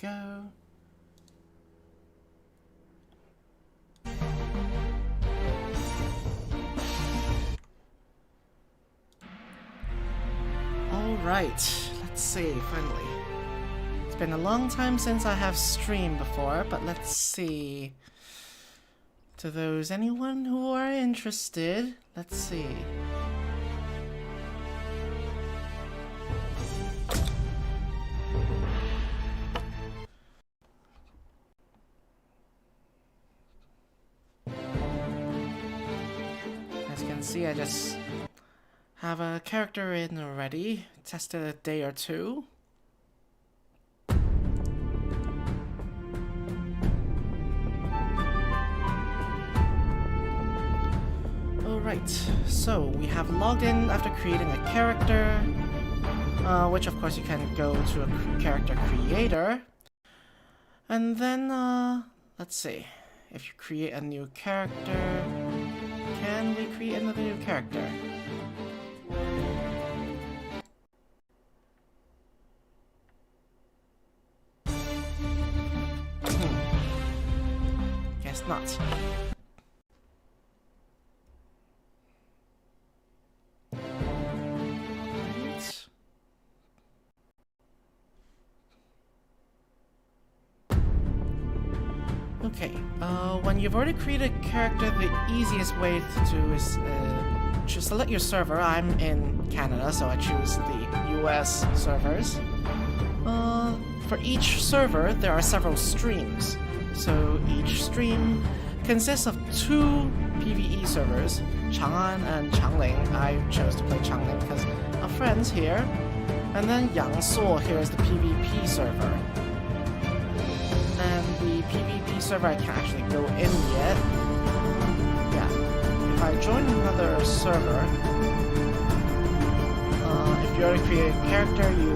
go. Alright, let's see, finally. It's been a long time since I have streamed before, but let's see. To those, anyone who are interested, let's see. As you can see, I just have a character in already, tested a day or two. Alright, so we have logged in after creating a character, which of course you can go to a character creator. And then, let's see, if you create a new character, can we create another new character? Guess not. Okay, when you've already created a character, the easiest way to do is just select your server. I'm in Canada, so I choose the US servers. For each server, there are several streams. So each stream consists of 2 PvE servers, Chang'an and Changling. I chose to play Changling because of friends here. And then Yangsuo here is the PvP server. And the PvP server I can't actually go in yet. Yeah, if I join another server, if you already created a character, you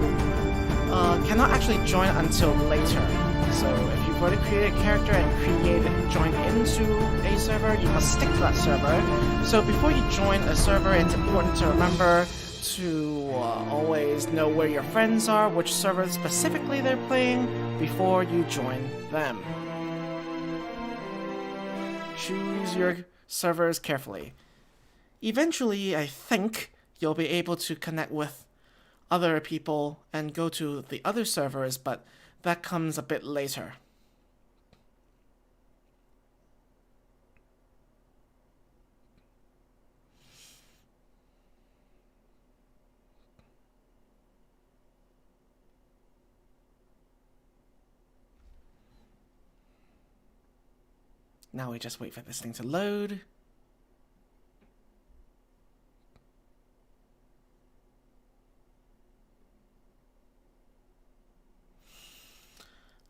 cannot actually join until later. So if you've already created a character and joined into a server, you must stick to that server. So before you join a server, it's important to remember to always know where your friends are, which server specifically they're playing, before you join them. Choose your servers carefully. Eventually, I think you'll be able to connect with other people and go to the other servers, but that comes a bit later. Now we just wait for this thing to load.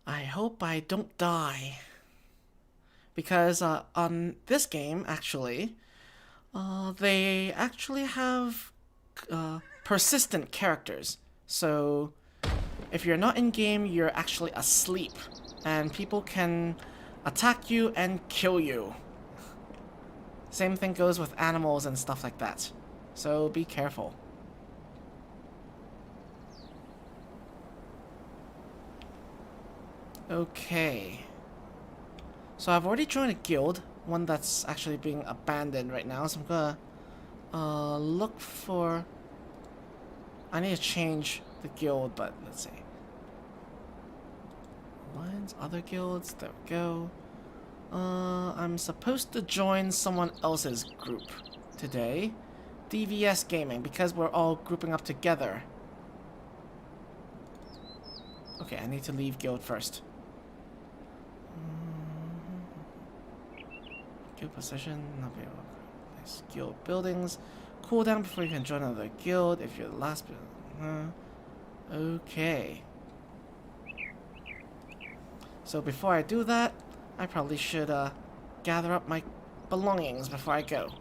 I hope I don't die. Because on this game, actually, they actually have persistent characters. So if you're not in-game, you're actually asleep. And people can attack you and kill you. Same thing goes with animals and stuff like that. So be careful. Okay. So I've already joined a guild, one that's actually being abandoned right now. So I'm gonna look for... I need to change the guild, but let's see. Alliance, other guilds, there we go. I'm supposed to join someone else's group today. DVS Gaming, because we're all grouping up together. Okay, I need to leave guild first. Guild position, not be able to place guild buildings. Cooldown before you can join another guild if you're the last okay. So before I do that, I probably should gather up my belongings before I go.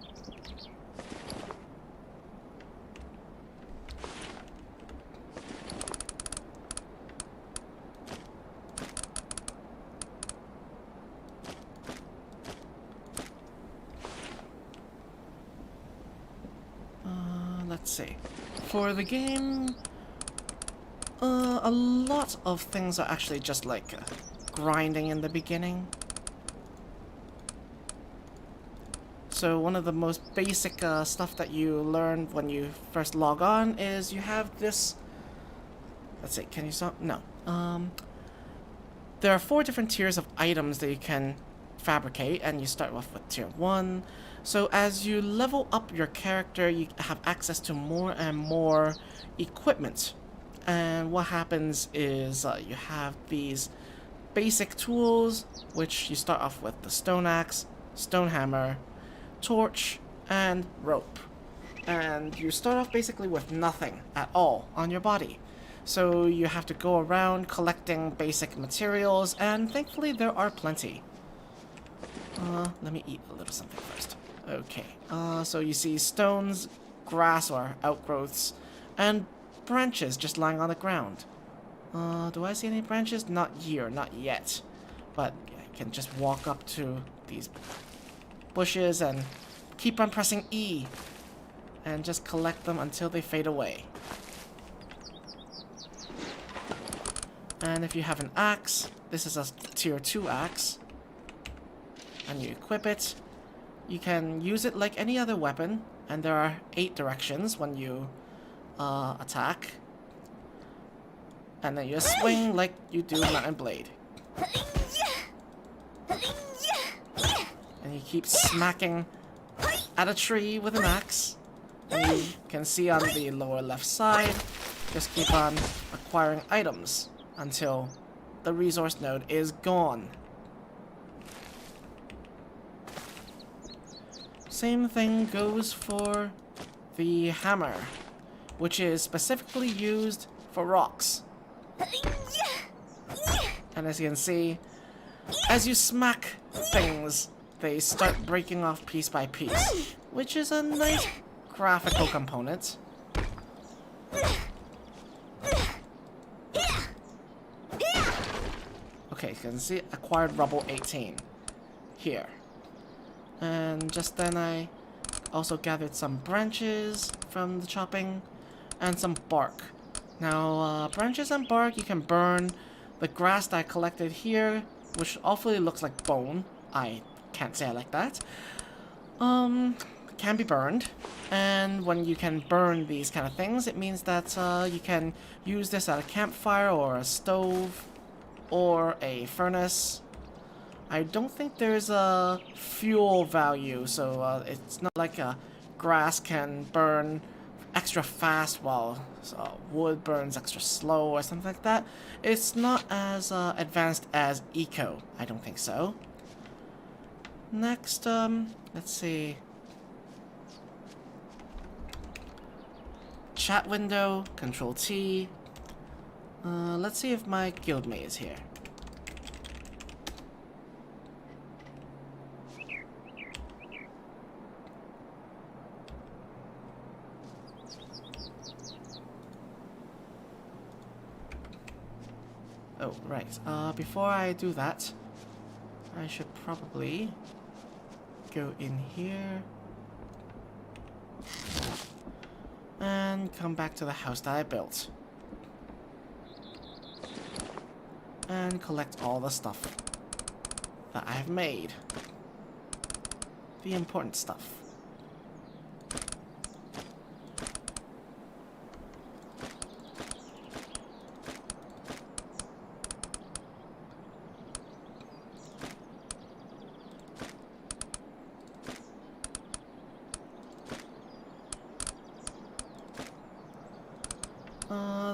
Let's see. For the game, A lot of things are actually just like grinding in the beginning. So one of the most basic stuff that you learn when you first log on is you have this... Let's see, can you stop? No. There are 4 different tiers of items that you can fabricate, and you start off with tier 1. So as you level up your character, you have access to more and more equipment. And what happens is you have these basic tools, which you start off with the stone axe, stone hammer, torch, and rope. And you start off basically with nothing at all on your body. So you have to go around collecting basic materials, and thankfully there are plenty. Let me eat a little something first. Okay, so you see stones, grass or outgrowths, and branches just lying on the ground. Do I see any branches? Not here, not yet. But I can just walk up to these bushes and keep on pressing E and just collect them until they fade away. And if you have an axe, this is a tier 2 axe, and you equip it, you can use it like any other weapon, and there are 8 directions when you attack. And then you swing like you do Mountain Blade. And you keep smacking at a tree with an axe. And you can see on the lower left side, just keep on acquiring items until the resource node is gone. Same thing goes for the hammer, which is specifically used for rocks. And as you can see, as you smack things, they start breaking off piece by piece, which is a nice graphical component. Okay, you can see acquired rubble 18 here. And just then I also gathered some branches from the chopping and some bark. Now, branches and bark you can burn. The grass that I collected here, which awfully looks like bone, I can't say I like that, can be burned. And when you can burn these kind of things, it means that you can use this at a campfire or a stove or a furnace. I don't think there's a fuel value, so it's not like grass can burn extra fast while wood burns extra slow or something like that. It's not as advanced as eco. I don't think so. Next, let's see. Chat window, Control T. Let's see if my guildmate is here. Oh, right. Before I do that, I should probably go in here and come back to the house that I built and collect all the stuff that I have made. The important stuff.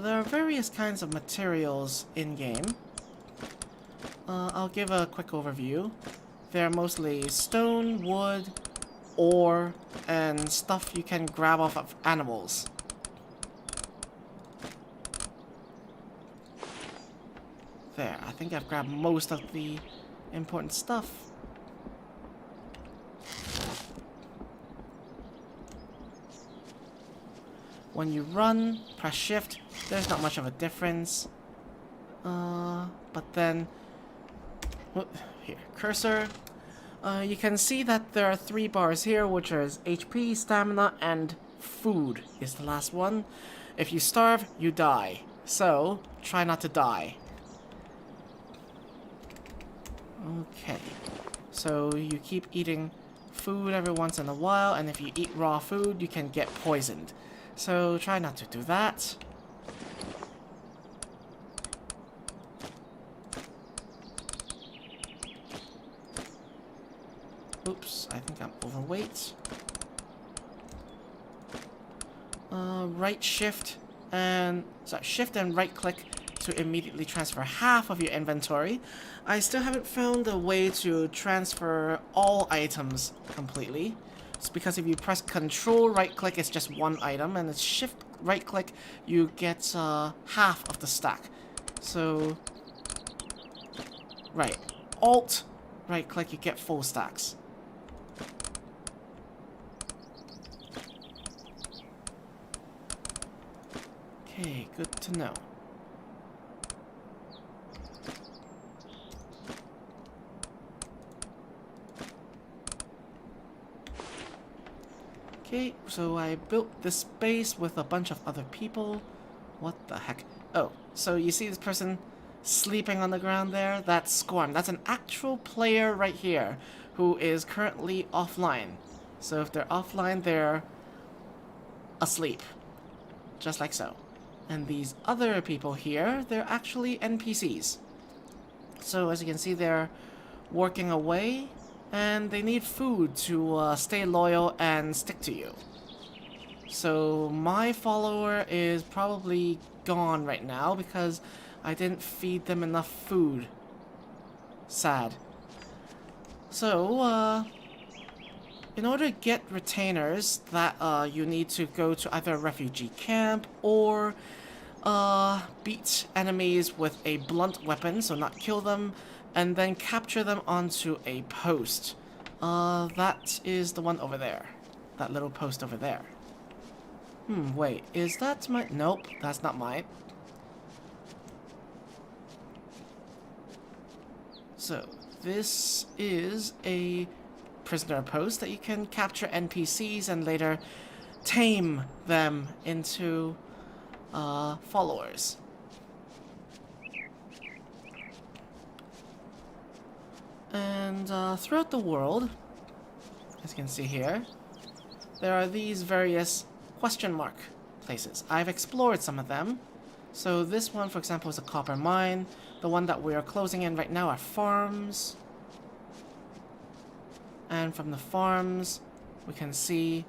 There are various kinds of materials in-game. I'll give a quick overview. They're mostly stone, wood, ore, and stuff you can grab off of animals. There, I think I've grabbed most of the important stuff. When you run, press shift, there's not much of a difference. But then, here, cursor. You can see that there are 3 bars here, which are HP, stamina, and food is the last one. If you starve, you die. So, try not to die. Okay. So, you keep eating food every once in a while, and if you eat raw food, you can get poisoned. So, try not to do that. Oops, I think I'm overweight. Right shift and shift and right click to immediately transfer half of your inventory. I still haven't found a way to transfer all items completely. It's because if you press Control right click, it's just one item, and it's Shift right click, you get half of the stack. So, right, Alt right click, you get full stacks. Okay, good to know. Okay, so I built this base with a bunch of other people. What the heck? Oh, so you see this person sleeping on the ground there? That's Scorn. That's an actual player right here who is currently offline. So if they're offline, they're asleep. Just like so. And these other people here, they're actually NPCs. So as you can see, they're working away, and they need food to stay loyal and stick to you. So my follower is probably gone right now because I didn't feed them enough food. Sad. So, in order to get retainers, that you need to go to either a refugee camp or beat enemies with a blunt weapon, so not kill them, and then capture them onto a post. That is the one over there. That little post over there. Wait, is that my... Nope, that's not mine. So, this is a prisoner post that you can capture NPCs and later tame them into followers. And throughout the world, as you can see here, there are these various question mark places. I've explored some of them. So this one, for example, is a copper mine. The one that we are closing in right now are farms. And from the farms, we can see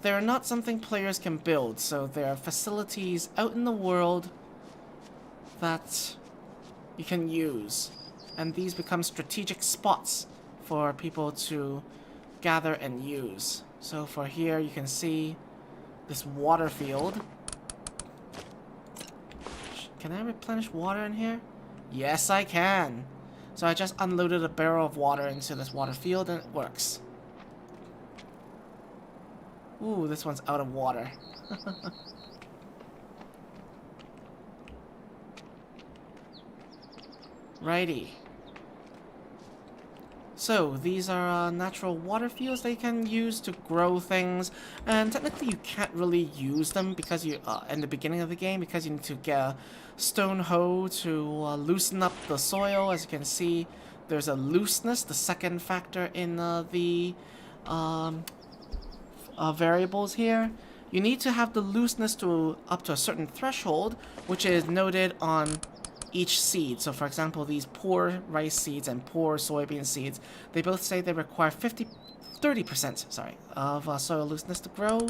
they're not something players can build, so there are facilities out in the world that you can use. And these become strategic spots for people to gather and use. So for here, you can see this water field. Can I replenish water in here? Yes, I can. So I just unloaded a barrel of water into this water field and it works. Ooh, this one's out of water. Righty. So, these are natural water fields that you can use to grow things, and technically you can't really use them because you, in the beginning of the game, because you need to get a stone hoe to loosen up the soil. As you can see, there's a looseness, the second factor in the variables here. You need to have the looseness to up to a certain threshold, which is noted on each seed. So for example, these poor rice seeds and poor soybean seeds, they both say they require 30% of soil looseness to grow,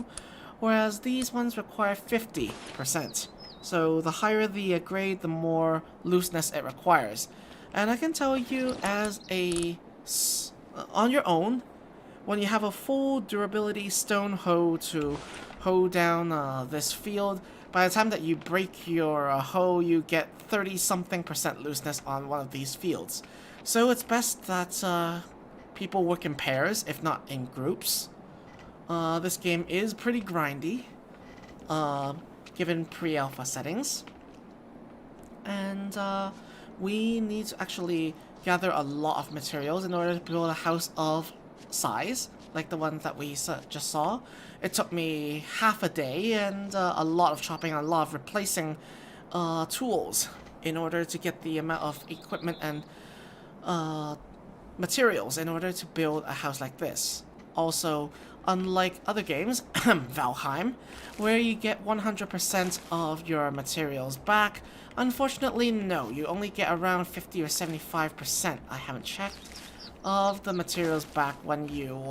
whereas these ones require 50%. So the higher the grade, the more looseness it requires. And I can tell you, as on your own, when you have a full durability stone hoe to hoe down this field, by the time that you break your hoe, you get 30-something% looseness on one of these fields. So it's best that people work in pairs, if not in groups. This game is pretty grindy, given pre-alpha settings. And we need to actually gather a lot of materials in order to build a house of size, like the one that we just saw. It took me half a day and a lot of chopping, a lot of replacing tools in order to get the amount of equipment and materials in order to build a house like this. Also, unlike other games, Valheim, where you get 100% of your materials back, unfortunately no, you only get around 50 or 75%, I haven't checked, of the materials back when you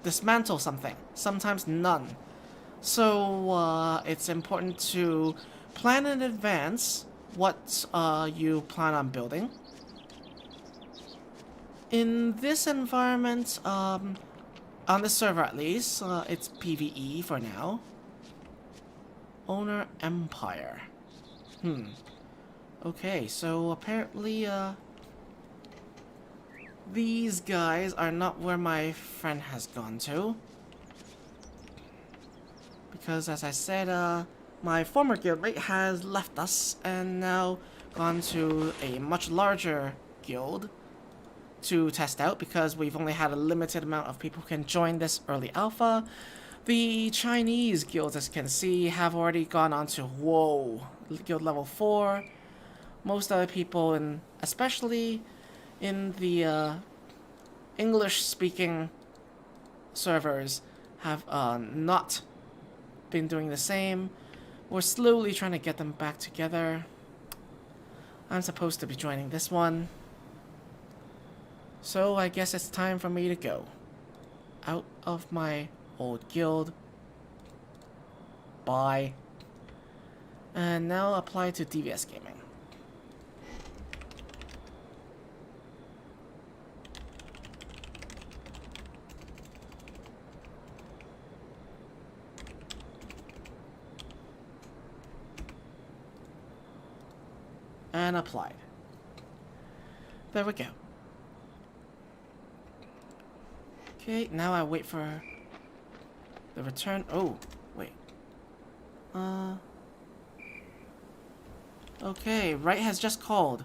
dismantle something, sometimes none. So it's important to plan in advance what you plan on building. In this environment, on the server at least, it's PvE for now. Owner Empire. Okay, so apparently, these guys are not where my friend has gone to. Because as I said, my former guildmate has left us and now gone to a much larger guild to test out, because we've only had a limited amount of people who can join this early alpha. The Chinese guilds, as you can see, have already gone on to, guild level 4. Most other people, especially in the English-speaking servers, have not been doing the same. We're slowly trying to get them back together. I'm supposed to be joining this one. So I guess it's time for me to go out of my old guild. Bye. And now apply to DVS Gaming. And applied. There we go. Okay, now I wait for the return. Oh, wait. Okay, Wright has just called.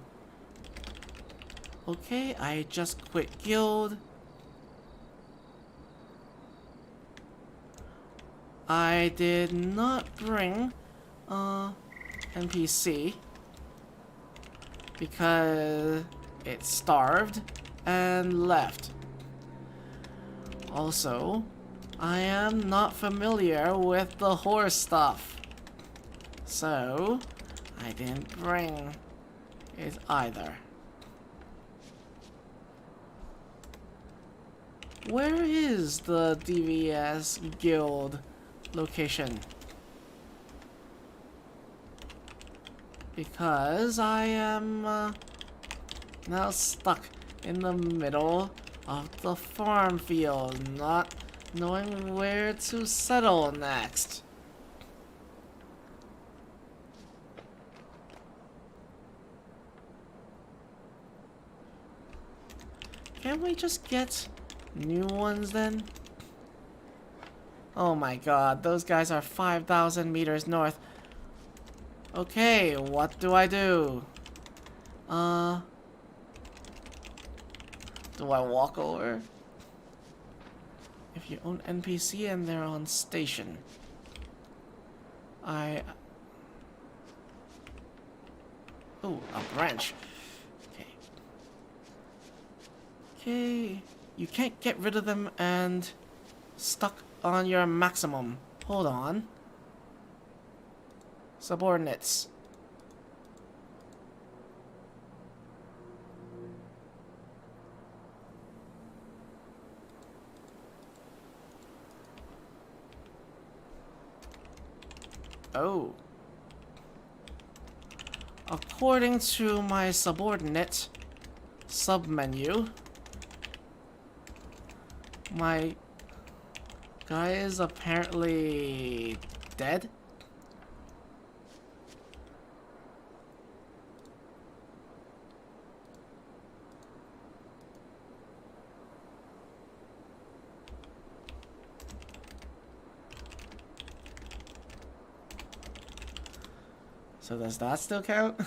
Okay, I just quit guild. I did not bring NPC because it starved and left. Also, I am not familiar with the horse stuff, so I didn't bring it either. Where is the DVS guild location? Because I am now stuck in the middle of the farm field, not knowing where to settle next. Can't we just get new ones then? Oh my god, those guys are 5,000 meters north. Okay, what do I do? Do I walk over? If you own NPC and they're on station. Oh, a branch. Okay. Okay. You can't get rid of them and stuck on your maximum. Hold on. Subordinates. Oh. According to my subordinate submenu, my guy is apparently dead. So does that still count?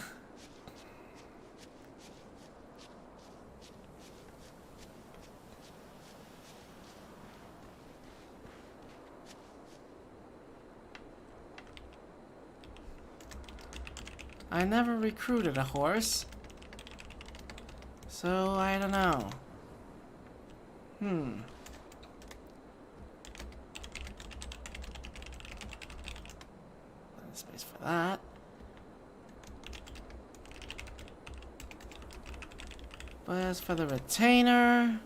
I never recruited a horse. So, I don't know. Space for that. But as for the retainer...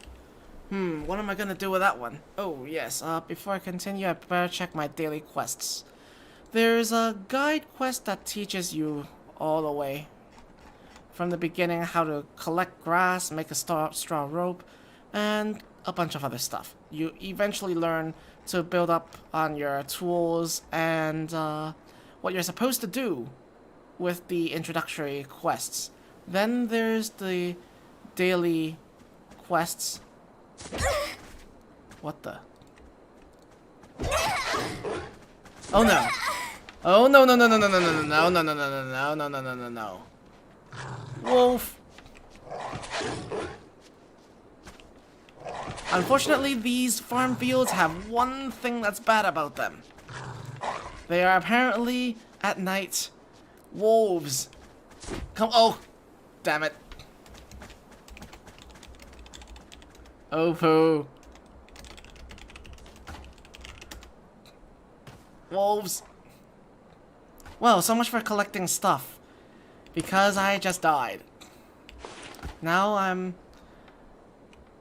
what am I gonna do with that one? Oh, yes, before I continue, I better check my daily quests. There's a guide quest that teaches you all the way from the beginning how to collect grass, make a straw rope, and a bunch of other stuff. You eventually learn to build up on your tools and what you're supposed to do with the introductory quests. Then there's the daily quests. What the? Oh no. Oh no no no no no no no no no no no no no no no no no no. Wolf. Unfortunately, these farm fields have one thing that's bad about them. They are apparently at night wolves. Come, oh, damn it. Oh poo. Wolves. Well, so much for collecting stuff. Because I just died. Now I'm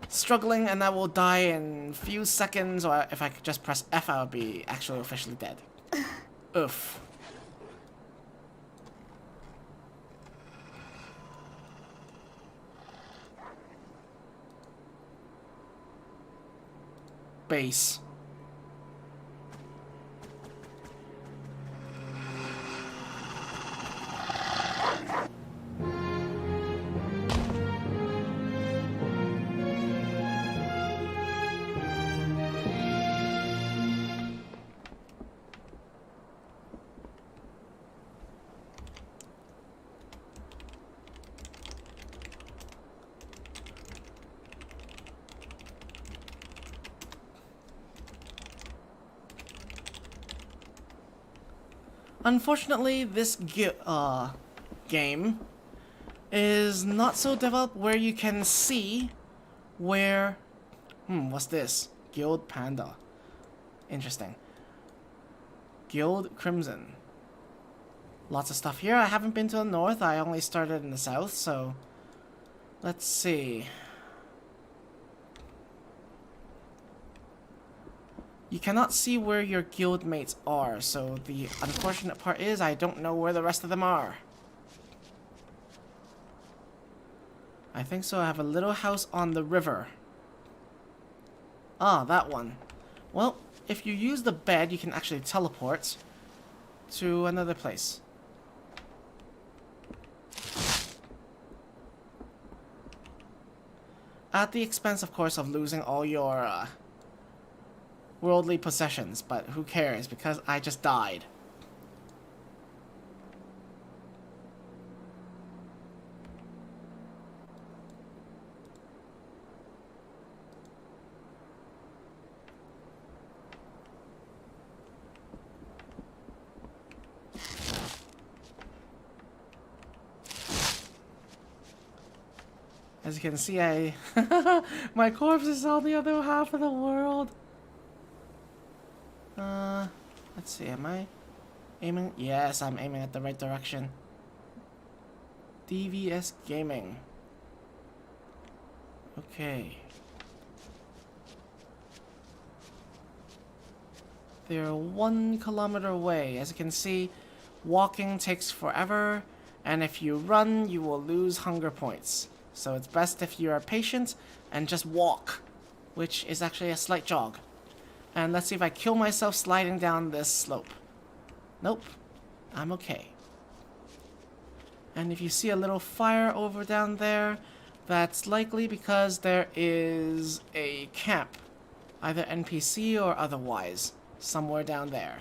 struggling and I will die in a few seconds, or if I could just press F, I would be actually officially dead. Oof. Base. Unfortunately, this game is not so developed where you can see where... what's this? Guild Panda. Interesting. Guild Crimson. Lots of stuff here. I haven't been to the north. I only started in the south, so... Let's see. You cannot see where your guild mates are, so the unfortunate part is I don't know where the rest of them are. I think so. I have a little house on the river. Ah, that one. Well, if you use the bed, you can actually teleport to another place. At the expense, of course, of losing all your worldly possessions, but who cares, because I just died. As you can see, my corpse is on the other half of the world. Let's see, am I aiming? Yes, I'm aiming at the right direction. DVS Gaming. Okay. They're 1 kilometer away. As you can see, walking takes forever, and if you run, you will lose hunger points. So it's best if you are patient and just walk, which is actually a slight jog. And let's see if I kill myself sliding down this slope. Nope. I'm okay. And if you see a little fire over down there, that's likely because there is a camp, either NPC or otherwise, somewhere down there.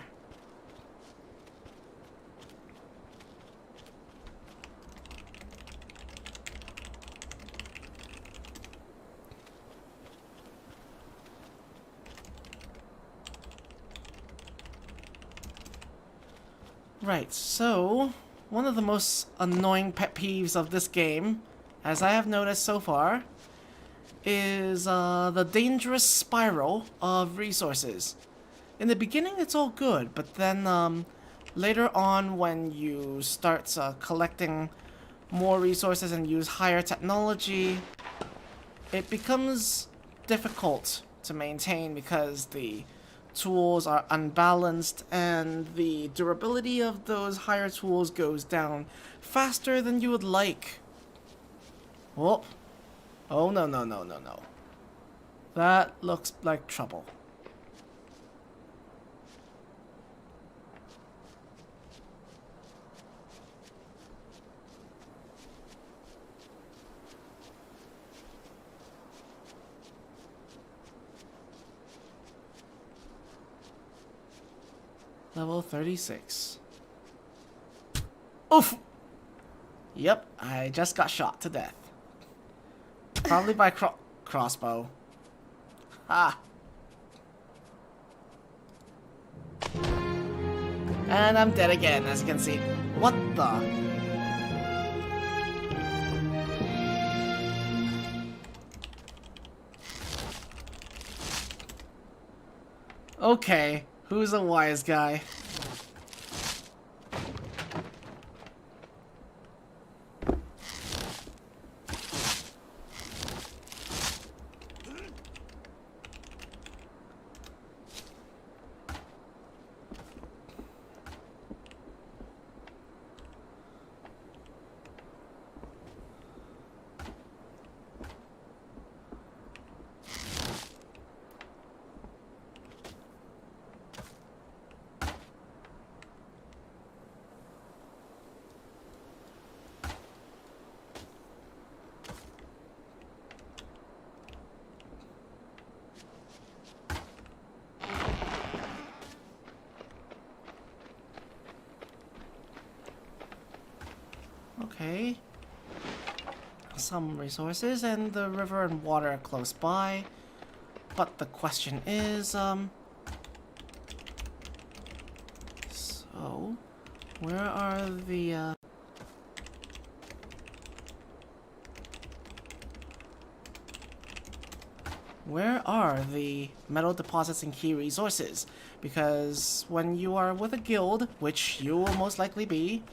Right, so one of the most annoying pet peeves of this game, as I have noticed so far, is the dangerous spiral of resources. In the beginning, it's all good, but then later on, when you start collecting more resources and use higher technology, it becomes difficult to maintain because the tools are unbalanced and the durability of those higher tools goes down faster than you would like. Oh, oh no, no, no, no, no. That looks like trouble. Level 36. Oof! Yep, I just got shot to death. Probably by crossbow. Ah. And I'm dead again, as you can see. What the? Okay, who's a wise guy? Okay. Some resources and the river and water are close by. But the question is, so, where are the, where are the metal deposits and key resources? Because when you are with a guild, which you will most likely be...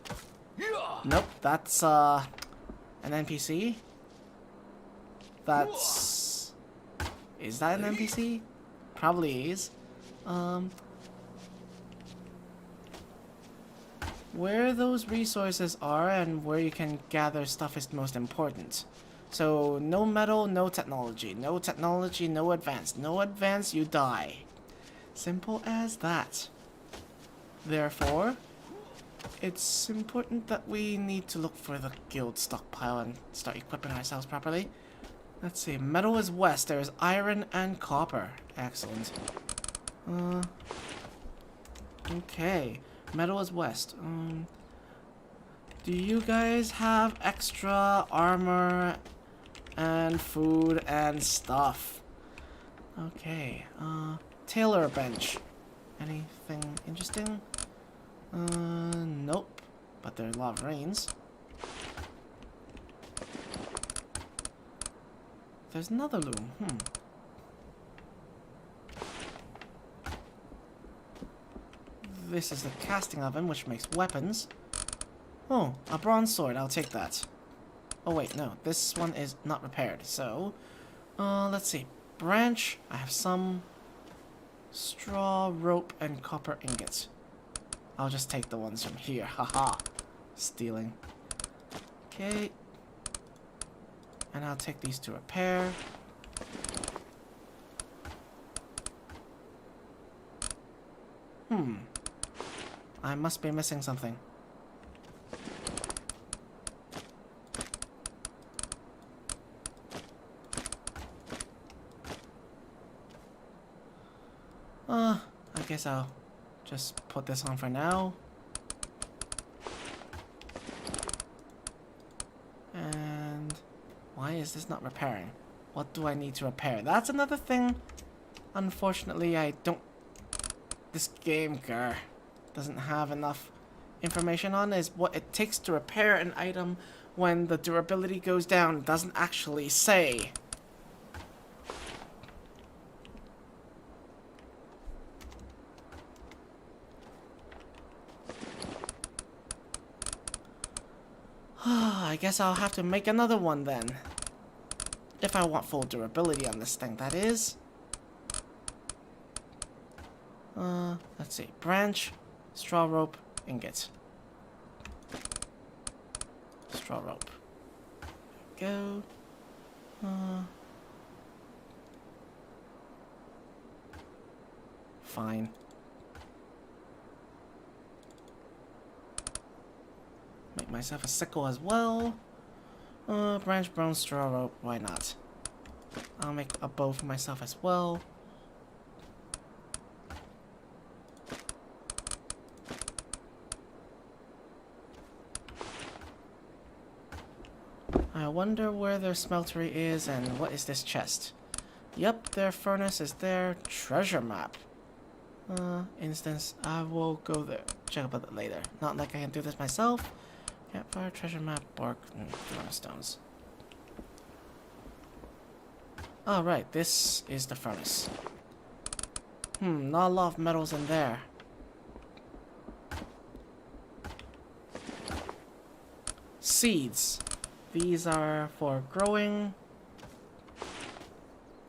Nope, that's, an NPC. That's... Is that an NPC? Probably is. Where those resources are and where you can gather stuff is most important. So, no metal, no technology. No technology, no advance. No advance, you die. Simple as that. Therefore, it's important that we need to look for the guild stockpile and start equipping ourselves properly. Let's see, metal is west. There's iron and copper. Excellent. Okay. Metal is west. Do you guys have extra armor and food and stuff? Okay. Tailor bench. Anything interesting? Nope. But there are a lot of rains. There's another loom. This is the casting oven, which makes weapons. Oh, a bronze sword. I'll take that. Oh, wait, no. This one is not repaired. So, let's see. Branch. I have some straw, rope, and copper ingots. I'll just take the ones from here. Haha. Stealing. Okay. And I'll take these to repair. I must be missing something. I guess I'll just put this on for now. And why is this not repairing? What do I need to repair? That's another thing. Unfortunately, I don't... This game, doesn't have enough information on is what it takes to repair an item when the durability goes down. It doesn't actually say. I guess I'll have to make another one then. If I want full durability on this thing, that is. Let's see. Branch, straw rope, ingot. Straw rope. Go. Fine. Make myself a sickle as well. Branch, bone, straw rope. Why not? I'll make a bow for myself as well. I wonder where their smeltery is and what is this chest. Yep, their furnace is there. Treasure map. Instance, I will go there. Check about that later. Not like I can do this myself. Campfire, treasure map, bark, and throwing stones. Oh, right, this is the furnace. Not a lot of metals in there. Seeds. These are for growing.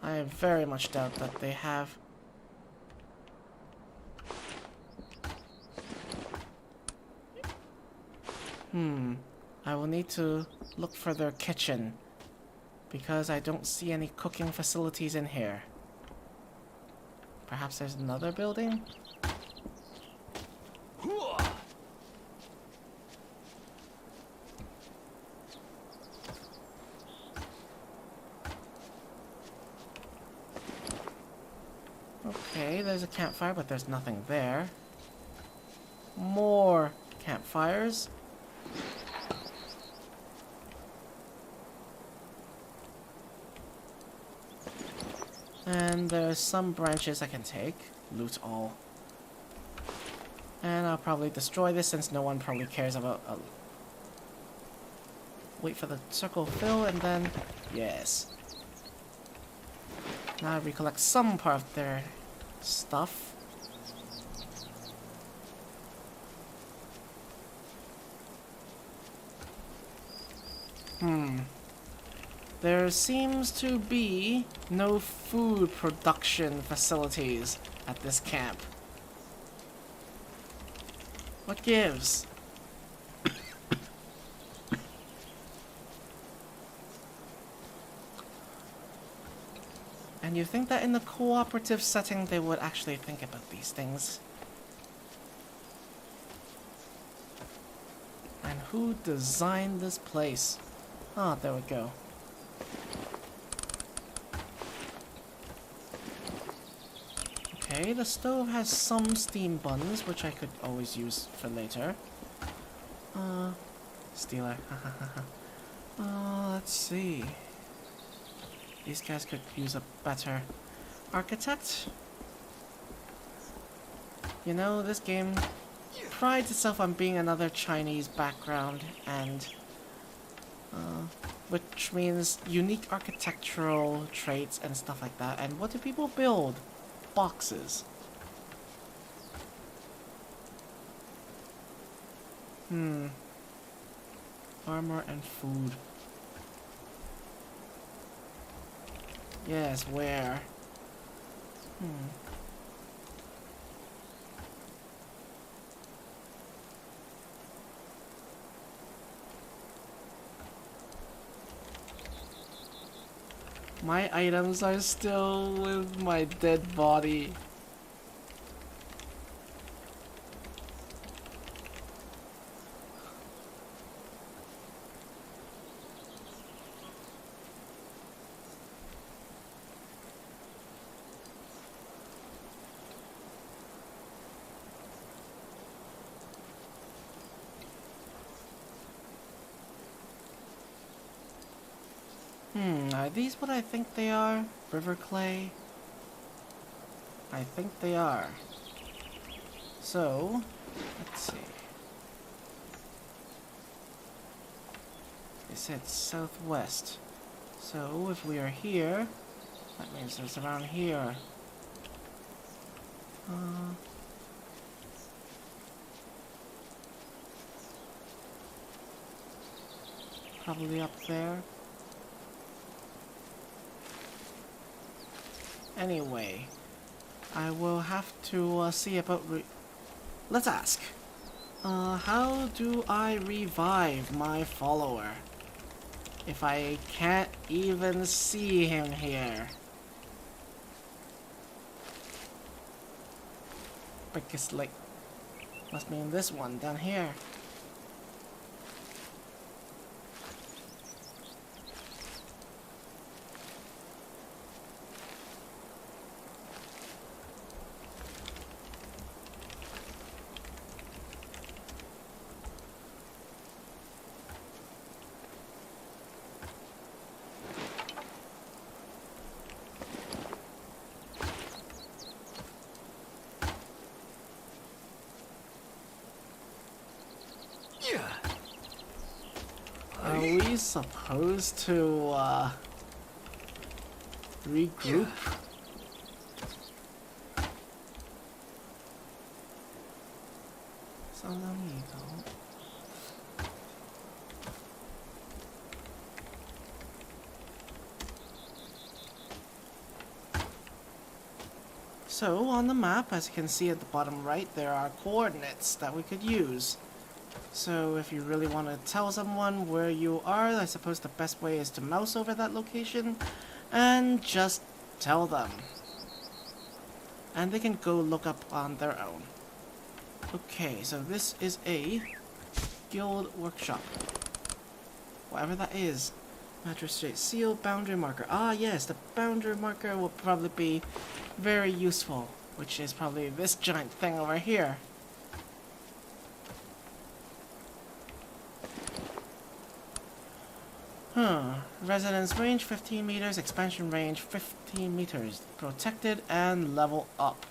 I very much doubt that they have. I will need to look for their kitchen, because I don't see any cooking facilities in here. Perhaps there's another building? Okay, there's a campfire, but there's nothing there. More campfires. And there's some branches I can take. Loot all. And I'll probably destroy this since no one probably cares about... Wait for the circle to fill and then... Yes. Now I recollect some part of their stuff. There seems to be no food production facilities at this camp. What gives? And you think that in the cooperative setting they would actually think about these things? And who designed this place? Ah, there we go. Okay, the stove has some steam buns, which I could always use for later. Stealer. Let's see. These guys could use a better architect. You know, this game prides itself on being another Chinese background, and which means unique architectural traits and stuff like that. And what do people build? Boxes. Armor and food. Yes, where? My items are still with my dead body. Are these what I think they are? River clay? I think they are. So, let's see. They said southwest. So if we are here, that means it's around here. Probably up there. Anyway, I will have to see about let's ask. How do I revive my follower? If I can't even see him here. Because, like, must mean this one down here. Are we supposed to, regroup? So there you go. So, on the map, as you can see at the bottom right, there are coordinates that we could use. So if you really want to tell someone where you are, I suppose the best way is to mouse over that location and just tell them. And they can go look up on their own. Okay, so this is a guild workshop. Whatever that is. Magistrate seal, boundary marker. Ah yes, the boundary marker will probably be very useful, which is probably this giant thing over here. Residence range 15 meters, expansion range 15 meters. Protected and level up.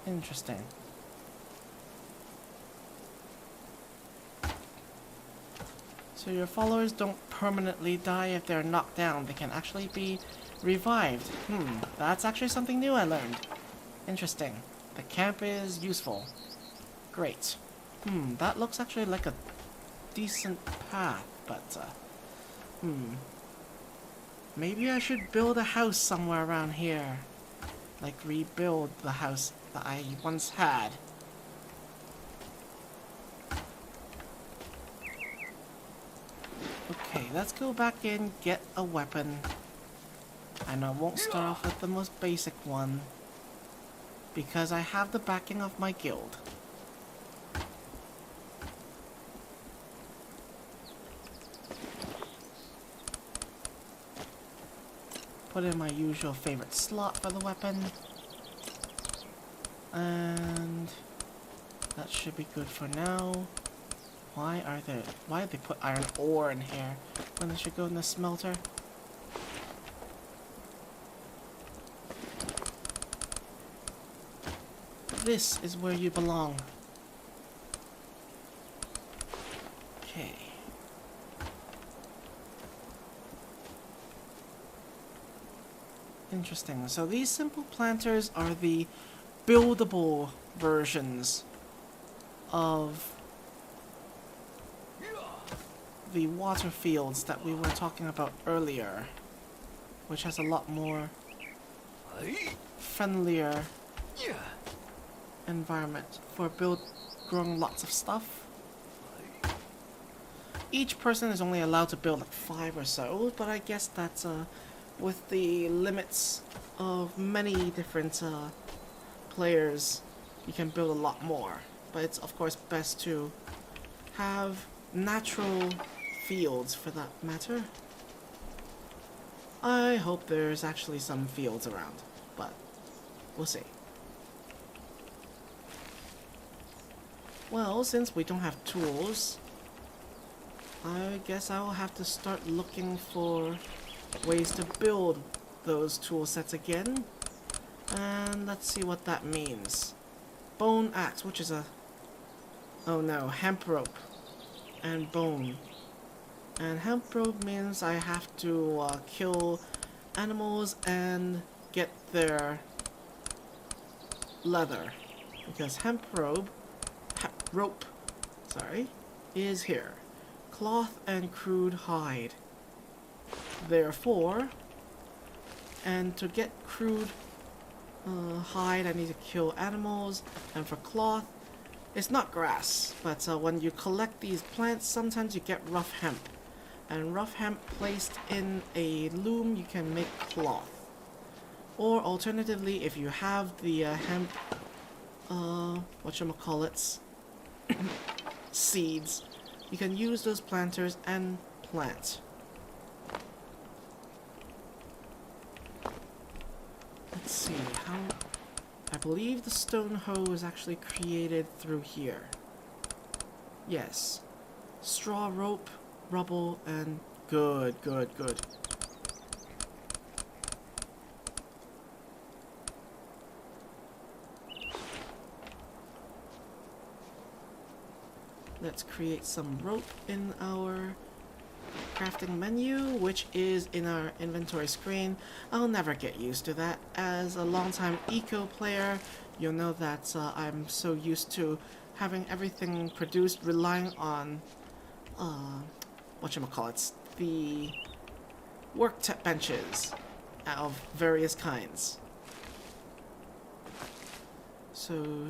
Interesting. So your followers don't permanently die if they're knocked down. They can actually be revived. That's actually something new I learned. Interesting. The camp is useful. Great. That looks actually like a decent path, but maybe I should build a house somewhere around here. Like rebuild the house that I once had. Okay, let's go back in, get a weapon. And I won't start off with the most basic one, because I have the backing of my guild. Put in my usual favorite slot for the weapon. And that should be good for now. Why did they put iron ore in here when they should go in the smelter? This is where you belong. Okay. Interesting. So these simple planters are the buildable versions of the water fields that we were talking about earlier, which has a lot more friendlier environment for growing lots of stuff. Each person is only allowed to build like 5 or so, but I guess that's with the limits of many different players, you can build a lot more. But it's of course best to have natural fields for that matter. I hope there's actually some fields around, but we'll see. Well, since we don't have tools, I guess I'll have to start looking for ways to build those tool sets again. And let's see what that means. Bone axe, which is a... oh no, hemp rope. And bone. And hemp rope means I have to kill animals and get their leather. Because hemp rope, is here. Cloth and crude hide. Therefore, and to get crude hide, I need to kill animals. And for cloth, it's not grass, but when you collect these plants, sometimes you get rough hemp. And rough hemp placed in a loom, you can make cloth. Or alternatively, if you have the hemp, whatchamacallits, seeds, you can use those planters and plant. Let's see, how... I believe the stone hoe is actually created through here. Yes. Straw rope, rubble, and good. Let's create some rope in our crafting menu, which is in our inventory screen. I'll never get used to that. As a longtime eco player, you'll know that I'm so used to having everything produced relying on whatchamacallits, the benches of various kinds. So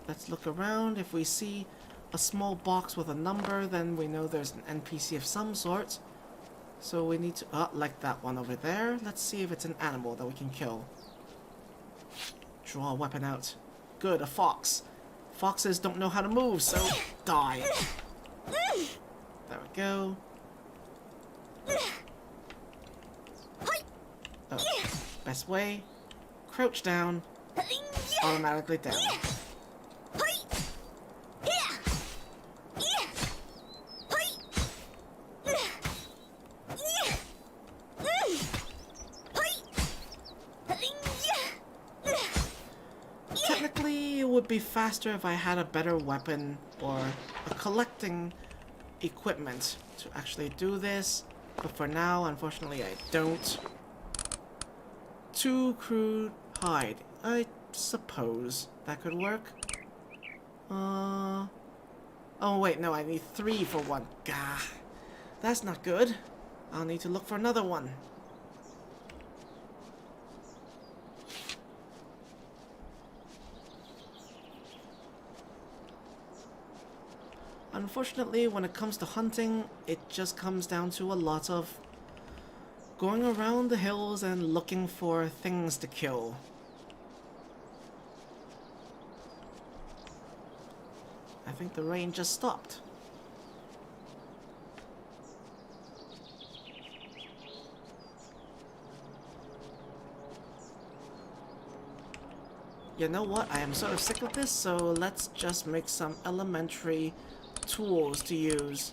let's look around. If we see a small box with a number, then we know there's an NPC of some sort. So we need to, like that one over there. Let's see if it's an animal that we can kill. Draw a weapon out. Good, a fox. Foxes don't know how to move, so die. There we go. Oh, best way, crouch down, automatically down. Technically, it would be faster if I had a better weapon or a collecting equipment to actually do this, but for now, unfortunately, I don't. 2 crude hide. I suppose that could work. Oh wait, no, I need 3 for 1. Gah, that's not good. I'll need to look for another one. Unfortunately, when it comes to hunting, it just comes down to a lot of going around the hills and looking for things to kill. I think the rain just stopped. You know what? I am sort of sick of this, so let's just make some elementary tools to use.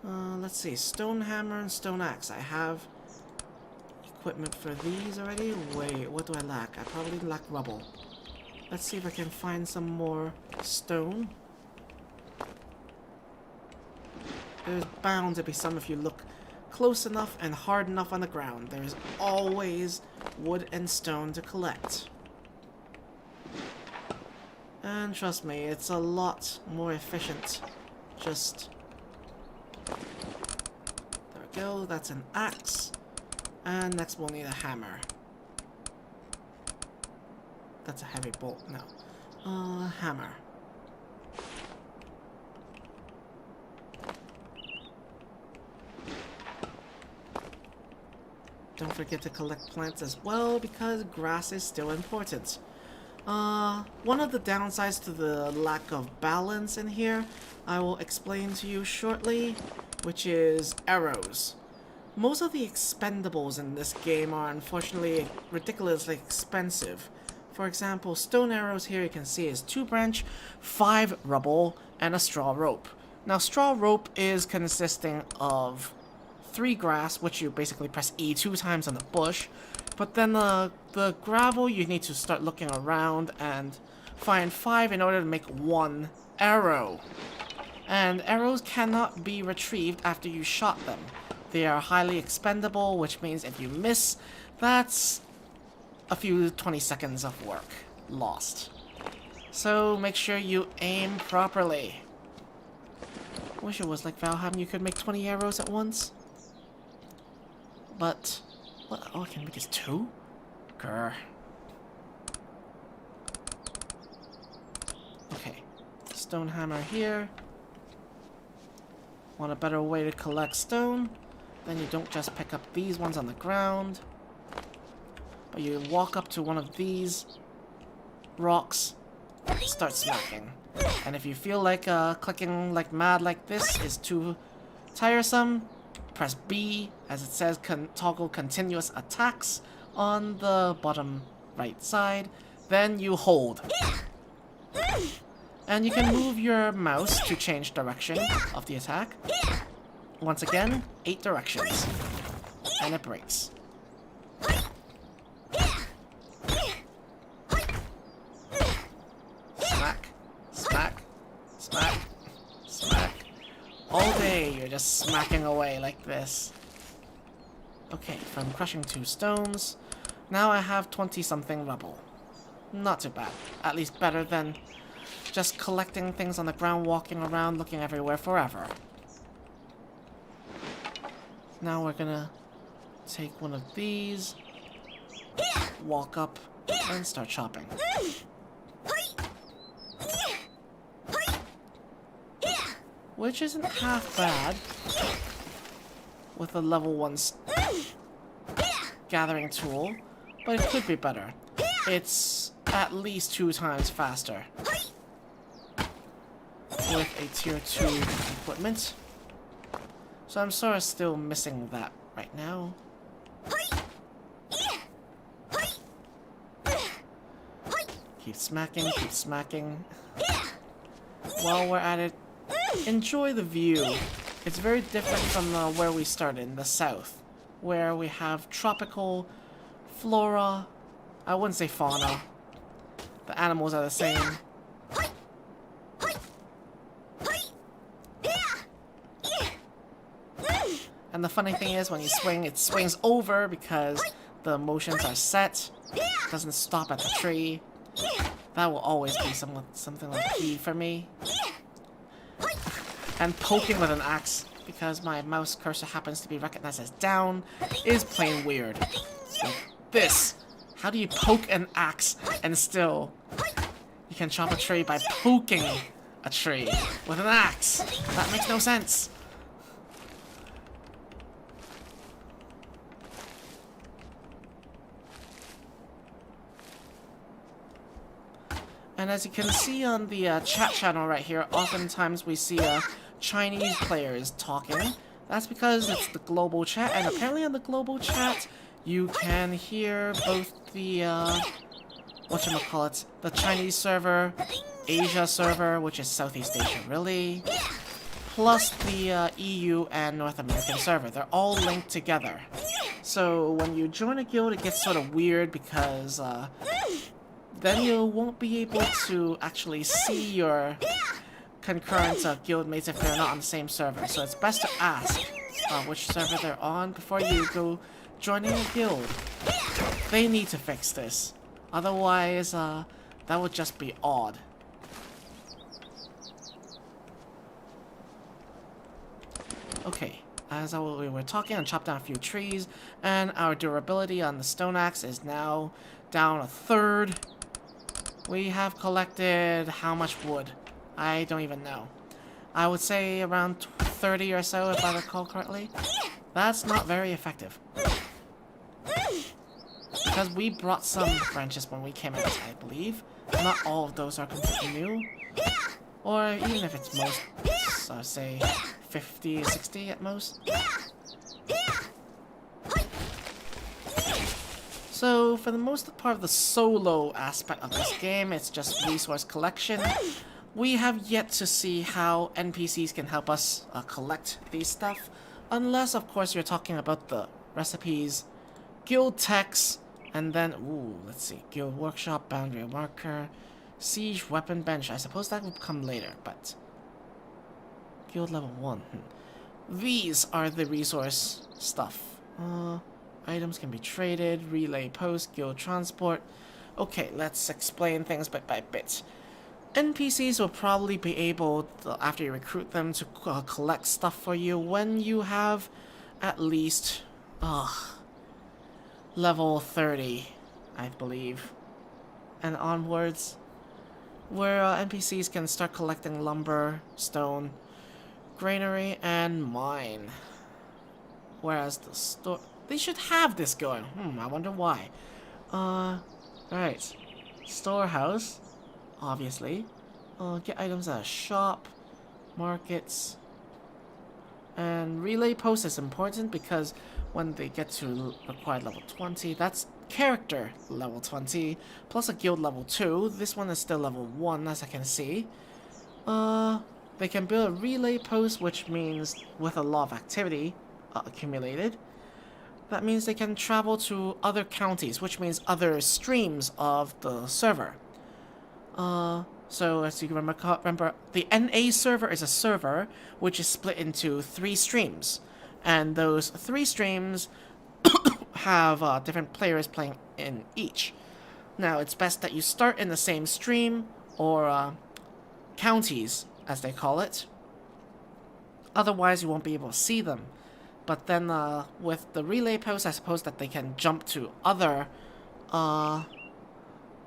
Let's see, stone hammer and stone axe. I have equipment for these already. Wait, what do I lack? I probably lack rubble. Let's see if I can find some more stone. There's bound to be some if you look close enough and hard enough on the ground. There's always wood and stone to collect. And trust me, it's a lot more efficient. Just... there we go, that's an axe. And next we'll need a hammer. That's a heavy bolt, no. Hammer. Don't forget to collect plants as well, because grass is still important. One of the downsides to the lack of balance in here, I will explain to you shortly, which is arrows. Most of the expendables in this game are unfortunately ridiculously expensive. For example, stone arrows here you can see is 2 branch, 5 rubble, and a straw rope. Now straw rope is consisting of 3 grass, which you basically press E 2 times on the bush, but then the gravel you need to start looking around and find 5 in order to make 1 arrow. And arrows cannot be retrieved after you shot them. They are highly expendable, which means if you miss, that's a few 20 seconds of work lost. So make sure you aim properly. Wish it was like Valheim, you could make 20 arrows at once. But, what all I can make is 2? Grr. Okay, stone hammer here. Want a better way to collect stone? Then you don't just pick up these ones on the ground, but you walk up to one of these rocks, start smacking. And if you feel like clicking like mad like this is too tiresome, press B, as it says toggle continuous attacks on the bottom right side, then you hold. And you can move your mouse to change direction of the attack. Once again, 8 directions. And it breaks. Smack, smack, smack, smack. All day you're just smacking away like this. Okay, from crushing 2 stones, now I have 20-something rubble. Not too bad. At least better than just collecting things on the ground, walking around, looking everywhere forever. Now we're gonna take one of these, walk up, and start chopping. Which isn't half bad with a level 1 gathering tool, but it could be better. It's at least 2 times faster with a tier 2 equipment. So I'm sort of still missing that right now. Keep smacking, keep smacking. While we're at it, enjoy the view. It's very different from where we started in the south, where we have tropical flora. I wouldn't say fauna. The animals are the same. And the funny thing is, when you swing, it swings over because the motions are set. It doesn't stop at the tree. That will always be something like key for me. And poking with an axe, because my mouse cursor happens to be recognized as down, is plain weird. Like this. How do you poke an axe and still you can chop a tree by poking a tree with an axe? That makes no sense. And as you can see on the chat channel right here, oftentimes we see Chinese players talking. That's because it's the global chat, and apparently on the global chat, you can hear both the, whatchamacallit, the Chinese server, Asia server, which is Southeast Asia really, plus the EU and North American server. They're all linked together. So when you join a guild, it gets sort of weird because, then you won't be able to actually see your concurrent guildmates if they're not on the same server. So it's best to ask which server they're on before you go joining a guild. They need to fix this. Otherwise, that would just be odd. Okay, as we were talking, I chopped down a few trees, and our durability on the stone axe is now down 1/3. We have collected how much wood? I don't even know. I would say around 30 or so if I recall correctly. That's not very effective. Because we brought some branches when we came out, I believe. Not all of those are completely new. Or even if it's most, say, 50, 60 at most. So, for the most part of the solo aspect of this game, it's just resource collection. We have yet to see how NPCs can help us collect these stuff. Unless, of course, you're talking about the recipes, guild techs, and then, ooh, let's see, guild workshop, boundary marker, siege, weapon bench. I suppose that would come later, but guild level 1. These are the resource stuff. Items can be traded, relay post, guild transport. Okay, let's explain things bit by bit. NPCs will probably be able, after you recruit them, to collect stuff for you when you have at least level 30, I believe, and onwards, where NPCs can start collecting lumber, stone, granary, and mine. Whereas the store... They should have this going. I wonder why. Right. Storehouse, obviously. Get items at a shop, markets. And relay post is important because when they get to required level 20, that's character level 20, plus a guild level 2. This one is still level 1, as I can see. They can build a relay post, which means with a lot of activity accumulated. That means they can travel to other counties, which means other streams of the server. So as you remember, the NA server is a server which is split into 3 streams. And those 3 streams have different players playing in each. Now, it's best that you start in the same stream, or counties, as they call it. Otherwise, you won't be able to see them. But then with the relay post, I suppose that they can jump to other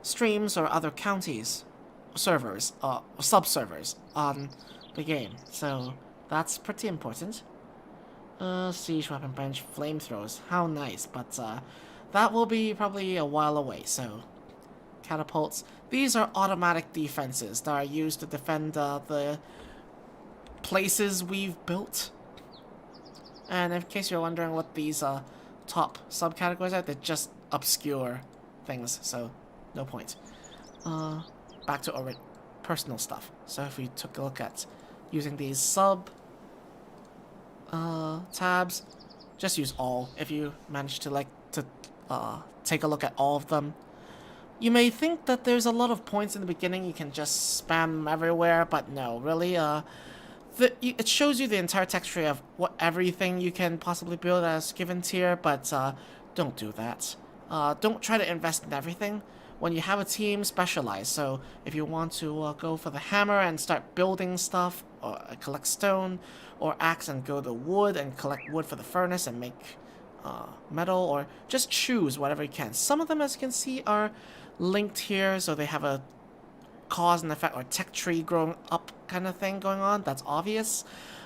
streams or other counties, servers, sub-servers on the game. So that's pretty important. Siege, weapon bench, flamethrowers. How nice, but that will be probably a while away, so... Catapults. These are automatic defenses that are used to defend the places we've built. And in case you're wondering what these top subcategories are, they're just obscure things, so no point. Back to our personal stuff. So if we took a look at using these sub tabs, just use all if you manage to take a look at all of them. You may think that there's a lot of points in the beginning you can just spam everywhere, but no, really, it shows you the entire texture of what everything you can possibly build as given tier, but don't do that. Don't try to invest in everything. When you have a team, specialize. So if you want to go for the hammer and start building stuff, or collect stone, or axe and go to wood and collect wood for the furnace and make metal, or just choose whatever you can. Some of them, as you can see, are linked here, so they have a cause and effect or tech tree growing up kind of thing going on. That's obvious.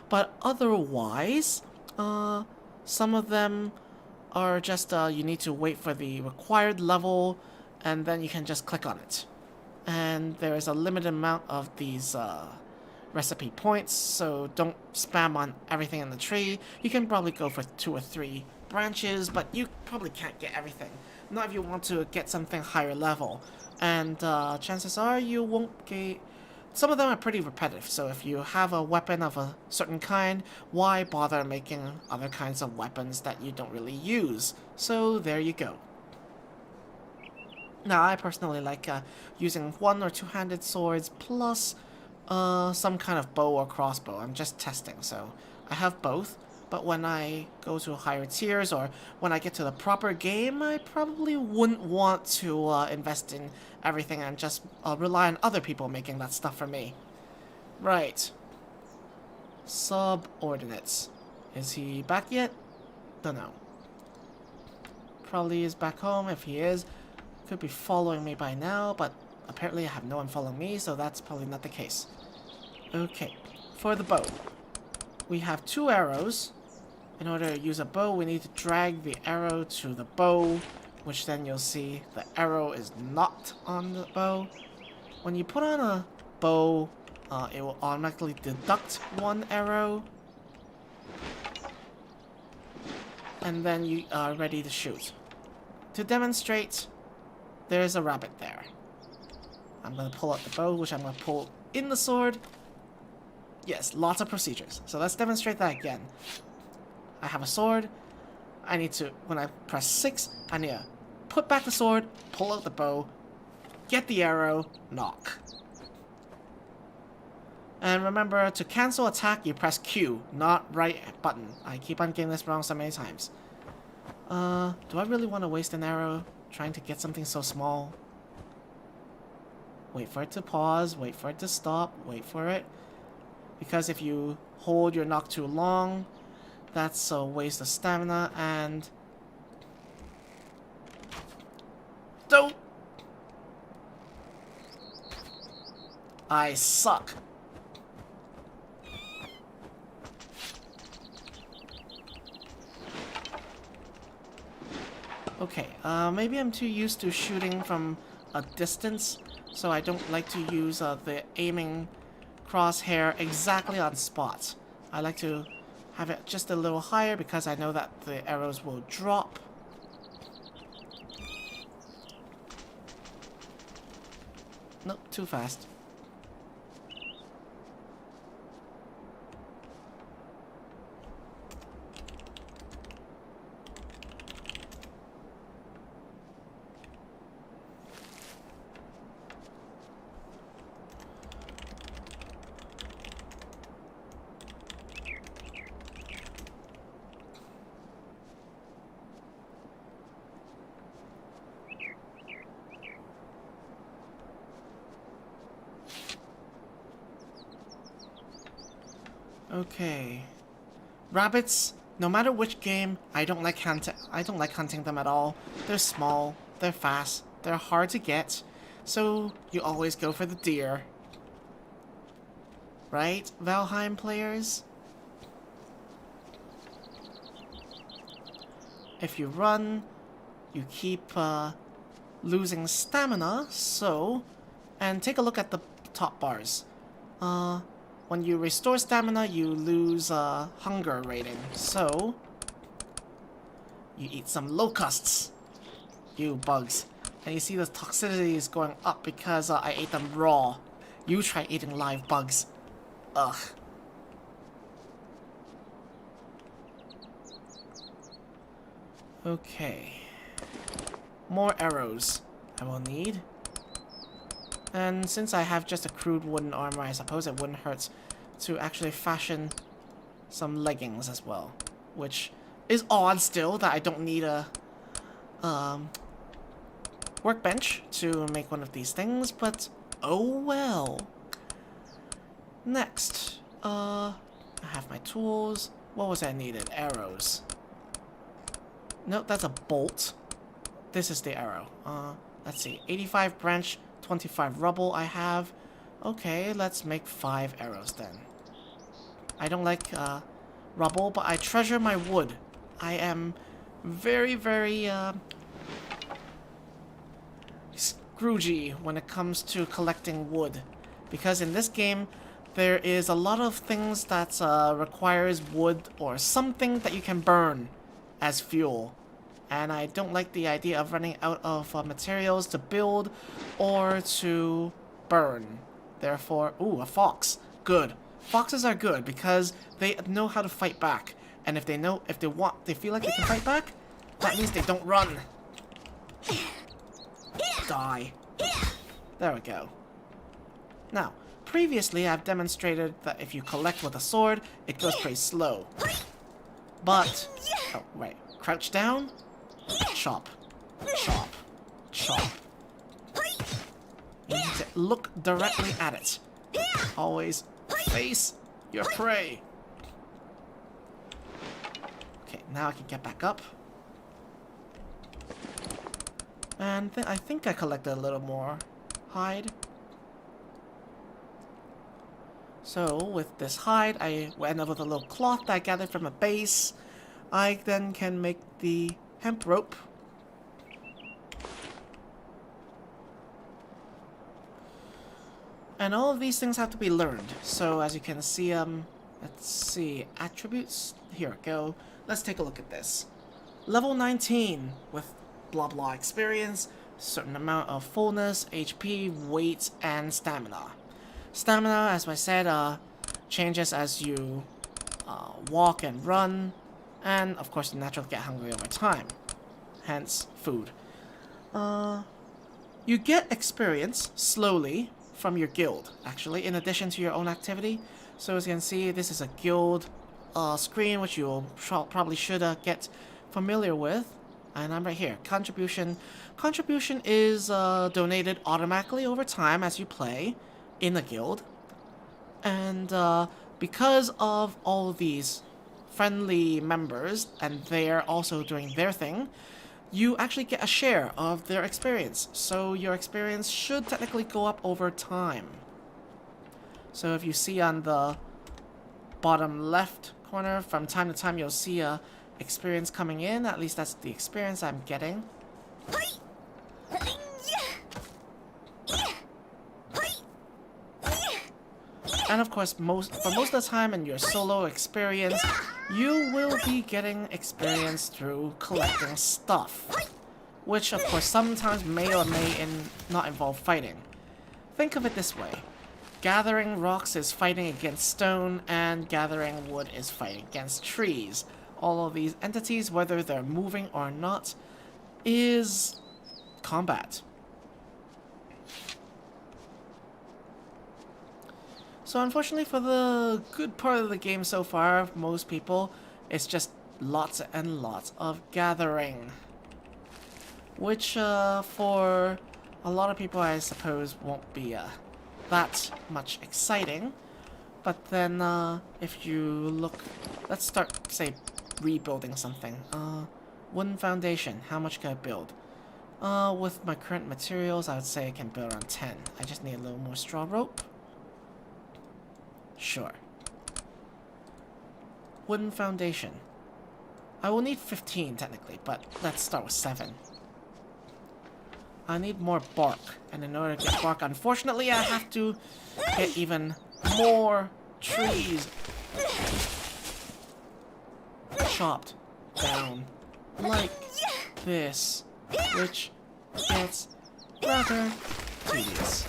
But otherwise, some of them are just you need to wait for the required level, and then you can just click on it. And there is a limited amount of these recipe points, so don't spam on everything in the tree. You can probably go for 2 or 3 branches, but you probably can't get everything. Not if you want to get something higher level. And chances are you won't get... Some of them are pretty repetitive, so if you have a weapon of a certain kind, why bother making other kinds of weapons that you don't really use? So there you go. Now, I personally like using 1- or 2-handed swords plus some kind of bow or crossbow. I'm just testing, so I have both. But when I go to higher tiers, or when I get to the proper game, I probably wouldn't want to invest in everything and just rely on other people making that stuff for me. Right. Subordinates. Is he back yet? Don't know. Probably is back home. If he is, could be following me by now, but apparently I have no one following me, so that's probably not the case. Okay. For the bow. We have 2 arrows. In order to use a bow, we need to drag the arrow to the bow, which then you'll see the arrow is not on the bow. When you put on a bow, it will automatically deduct 1 arrow And then you are ready to shoot. To demonstrate, there's a rabbit there. I'm going to pull out the bow, which I'm going to pull in the sword. Yes, lots of procedures. So let's demonstrate that again. I have a sword. I need to, when I press 6, I need to put back the sword, pull out the bow, get the arrow, knock. And remember, to cancel attack, you press Q, not right button. I keep on getting this wrong so many times. Do I really want to waste an arrow trying to get something so small? Wait for it to pause, wait for it to stop, wait for it. Because if you hold your knock too long, that's a waste of stamina, and... Don't! I suck. Okay, maybe I'm too used to shooting from a distance, so I don't like to use the aiming crosshair exactly on spot. I like to have it just a little higher because I know that the arrows will drop. Nope, too fast. Okay. Rabbits, no matter which game, I don't like hunting them at all. They're small, they're fast, they're hard to get, so you always go for the deer. Right, Valheim players? If you run, you keep losing stamina, so... And take a look at the top bars. When you restore stamina, you lose hunger rating. So, you eat some locusts, you bugs. And you see the toxicity is going up because I ate them raw. You try eating live bugs. Ugh. Okay. More arrows I will need. And since I have just a crude wooden armor, I suppose it wouldn't hurt to actually fashion some leggings as well. Which is odd still, that I don't need a workbench to make one of these things, but oh well. Next, I have my tools. What was I needed? Arrows. Nope, that's a bolt. This is the arrow. Let's see, 85 branch, 25 rubble I have. Okay, let's make 5 arrows then. I don't like rubble, but I treasure my wood. I am very, very scroogey when it comes to collecting wood. Because in this game, there is a lot of things that requires wood or something that you can burn as fuel. And I don't like the idea of running out of materials to build or to burn. Therefore, ooh, a fox. Good. Foxes are good because they know how to fight back. And if they feel like they can fight back, that means they don't run. Die. There we go. Now, previously I've demonstrated that if you collect with a sword, it goes pretty slow. But, oh, right. Crouch down. Chop. Chop. Chop. You need to look directly at it. Always face your prey. Okay, now I can get back up. And I think I collected a little more hide. So, with this hide, I end up with a little cloth that I gathered from a base. I then can make the hemp rope. And all of these things have to be learned. So, as you can see, Let's see, attributes, here we go. Let's take a look at this. Level 19 with blah blah experience, certain amount of fullness, HP, weight, and stamina. Stamina, as I said, changes as you walk and run, and of course you naturally get hungry over time, hence food. You get experience slowly from your guild, actually, in addition to your own activity. So as you can see, this is a guild screen, which you'll probably should get familiar with. And I'm right here. Contribution. Contribution is donated automatically over time as you play in the guild. And because of all these friendly members, and they're also doing their thing, you actually get a share of their experience. So your experience should technically go up over time. So if you see on the bottom left corner, from time to time you'll see a experience coming in. At least that's the experience I'm getting. And of course, for most of the time in your solo experience, you will be getting experience through collecting stuff, which of course sometimes may or may not involve fighting. Think of it this way. Gathering rocks is fighting against stone, and gathering wood is fighting against trees. All of these entities, whether they're moving or not, is combat. So unfortunately for the good part of the game so far, most people, it's just lots and lots of gathering. Which for a lot of people I suppose won't be that much exciting. But then if you look, let's start, say, rebuilding something. Wooden foundation, how much can I build? With my current materials, I would say I can build around 10. I just need a little more straw rope. Sure. Wooden foundation. I will need 15 technically, but let's start with 7. I need more bark, and in order to get bark, unfortunately, I have to get even more trees chopped down like this, which gets rather tedious.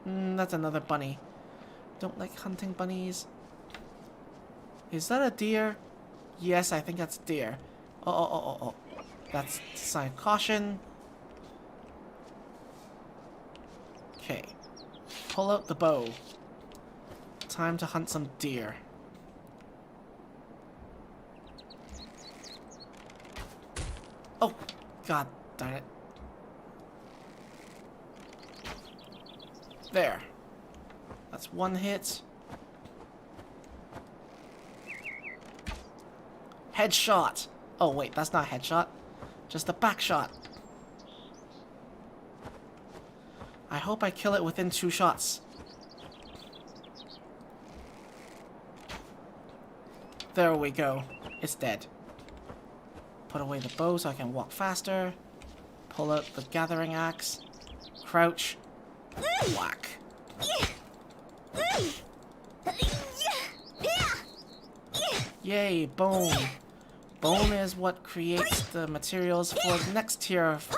That's another bunny. Don't like hunting bunnies. Is that a deer? Yes, I think that's a deer. Oh. That's a sign of caution. Okay. Pull out the bow. Time to hunt some deer. Oh, god darn it. There. That's one hit. Headshot. Oh wait, that's not a headshot. Just a back shot. I hope I kill it within 2 shots. There we go. It's dead. Put away the bow so I can walk faster. Pull out the gathering axe. Crouch. Whack. Yay, bone. Bone is what creates the materials for the next tier of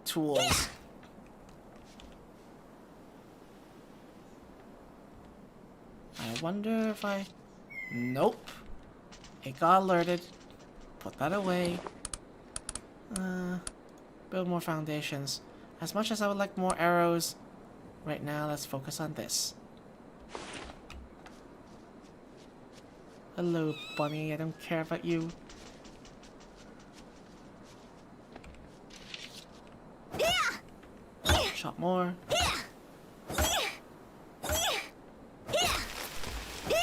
tools. I wonder if I... Nope. It got alerted. Put that away. Build more foundations. As much as I would like more arrows, right now let's focus on this. Hello, bunny. I don't care about you. Chop more.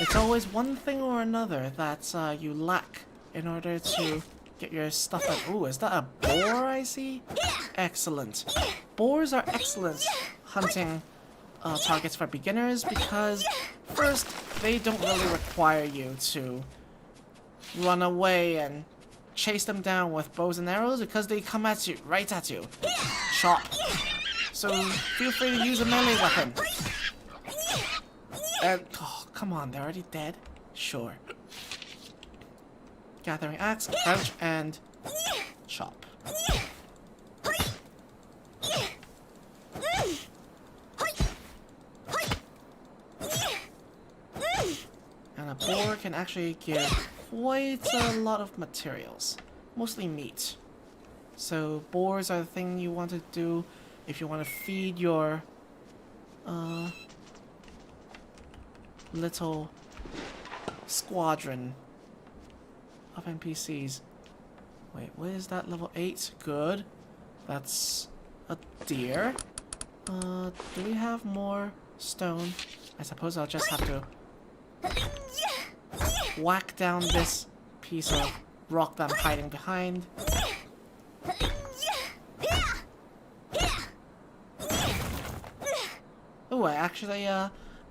It's always one thing or another that you lack in order to get your stuff out. Ooh, is that a boar I see? Excellent. Boars are excellent hunting targets for beginners because, first, they don't really require you to run away and chase them down with bows and arrows because they come at you, right at you. Chop. So feel free to use a melee weapon. And, oh come on, they're already dead? Sure. Gathering axe, crouch, and chop. And a boar can actually give quite a lot of materials. Mostly meat. So boars are the thing you want to do if you want to feed your little squadron of NPCs. Wait, what is that? Level 8? Good. That's a deer. Do we have more stone? I suppose I'll just have to whack down this piece of rock that I'm hiding behind. Oh, I actually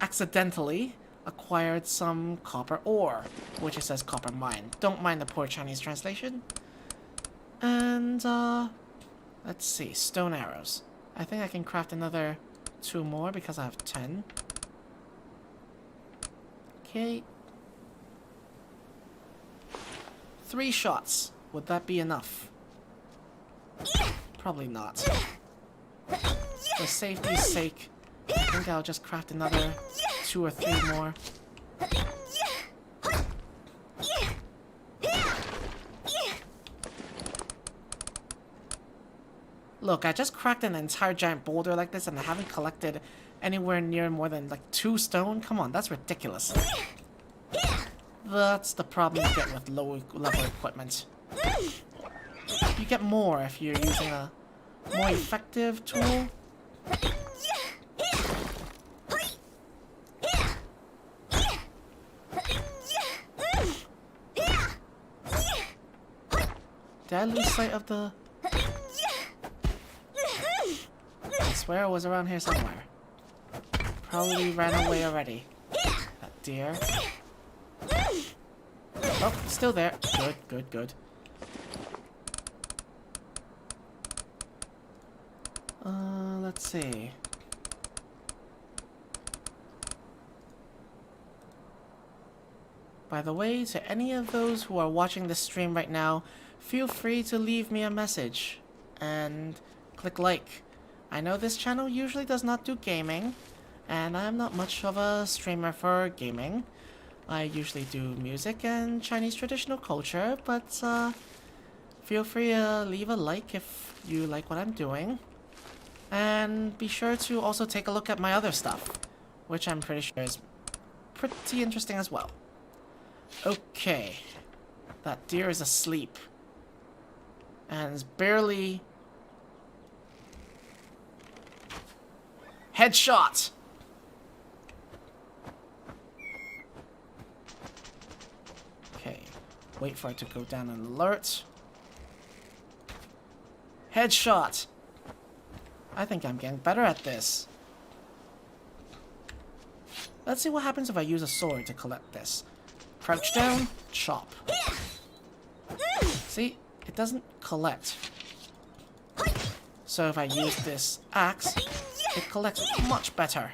accidentally acquired some copper ore, which it says copper mine. Don't mind the poor Chinese translation. And let's see, stone arrows. I think I can craft another 2 more because I have 10. Okay. 3 shots. Would that be enough? Probably not. For safety's sake, I think I'll just craft another 2 or 3 more. Look, I just cracked an entire giant boulder like this and I haven't collected anywhere near more than like 2 stone? Come on, that's ridiculous. That's the problem you get with low level equipment. You get more if you're using a more effective tool. Did I lose sight of the... I swear it was around here somewhere. Probably ran away already. That deer. Oh, still there. Good, good, good. Let's see. By the way, to any of those who are watching this stream right now, feel free to leave me a message and click like. I know this channel usually does not do gaming, and I'm not much of a streamer for gaming. I usually do music and Chinese traditional culture, but feel free to leave a like if you like what I'm doing. And be sure to also take a look at my other stuff, which I'm pretty sure is pretty interesting as well. Okay. That deer is asleep. And is barely... Headshot! Okay. Wait for it to go down and alert. Headshot! I think I'm getting better at this. Let's see what happens if I use a sword to collect this. Crouch down, chop. See? It doesn't collect. So if I use this axe, it collects much better.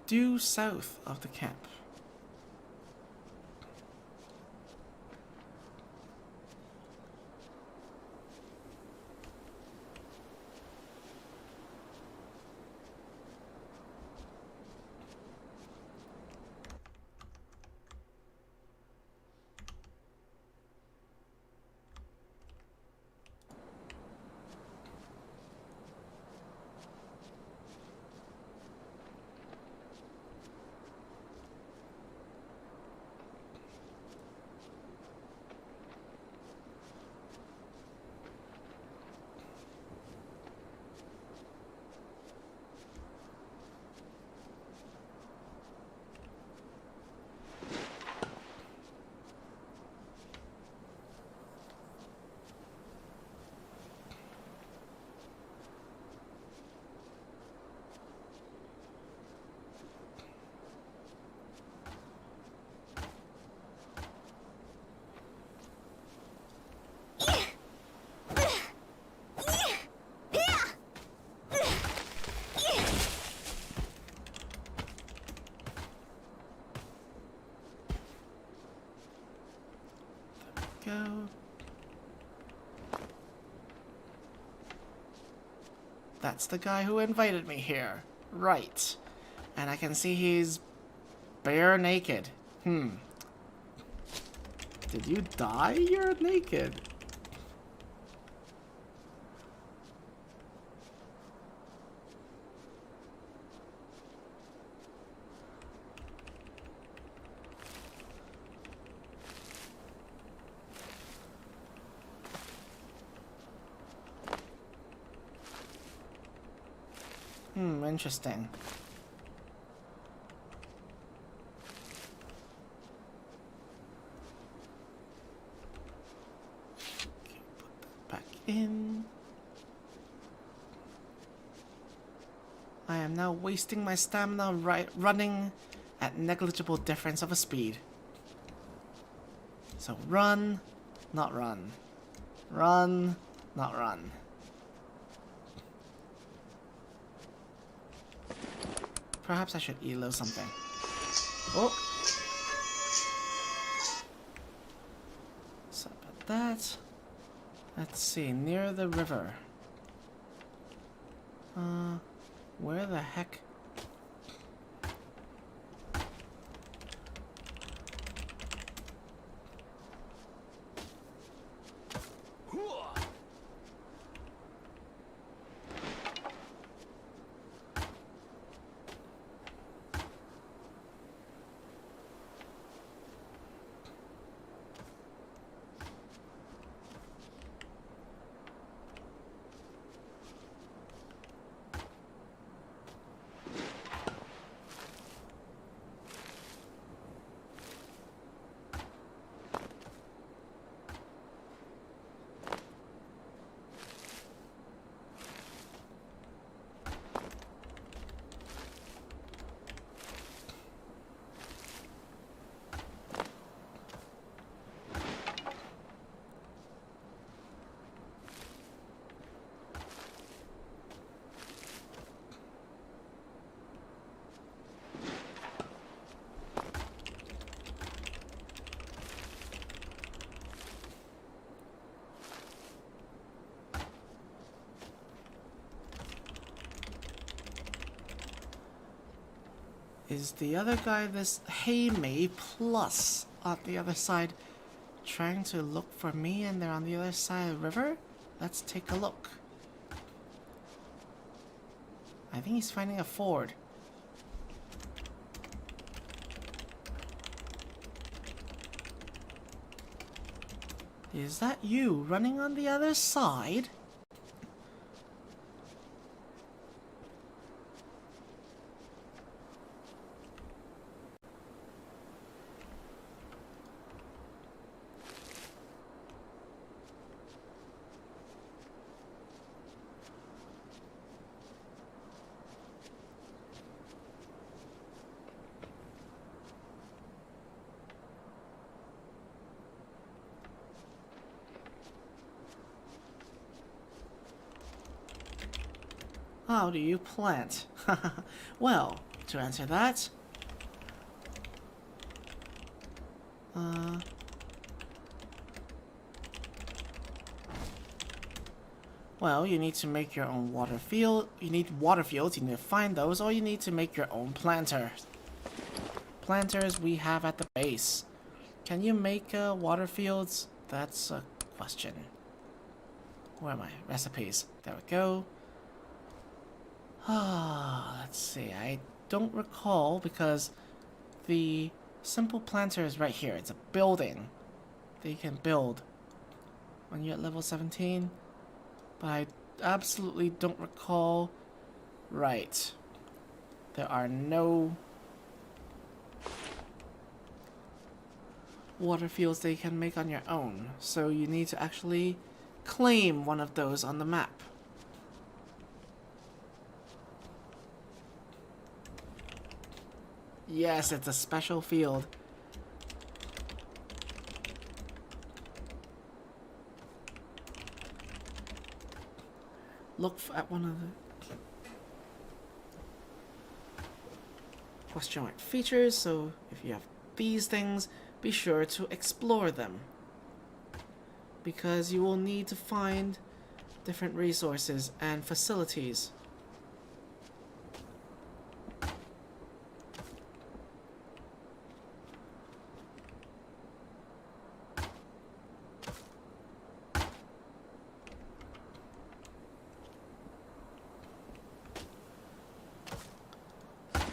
Due south of the camp. That's the guy who invited me here. Right. And I can see he's bare naked. Did you die? You're naked. Interesting. Okay, put that back in. I am now wasting my stamina running at negligible difference of a speed. So run, not run. Run, not run. Perhaps I should elo something. Oh! Sorry about that. Let's see, near the river. Where the heck? Is the other guy this Hey plus on the other side trying to look for me and they're on the other side of the river? Let's take a look. I think he's finding a ford. Is that you running on the other side? How do you plant? Well, to answer that, well, you need to make your own water field. You need water fields, you need to find those, or you need to make your own planters. Planters we have at the base. Can you make water fields? That's a question. Where are my recipes? There we go. Let's see, I don't recall because the simple planter is right here. It's a building that you can build when you're at level 17, but I absolutely don't recall. Right. There are no water fields that you can make on your own, so you need to actually claim one of those on the map. Yes, it's a special field. Look at one of the question mark features, so if you have these things, be sure to explore them. Because you will need to find different resources and facilities.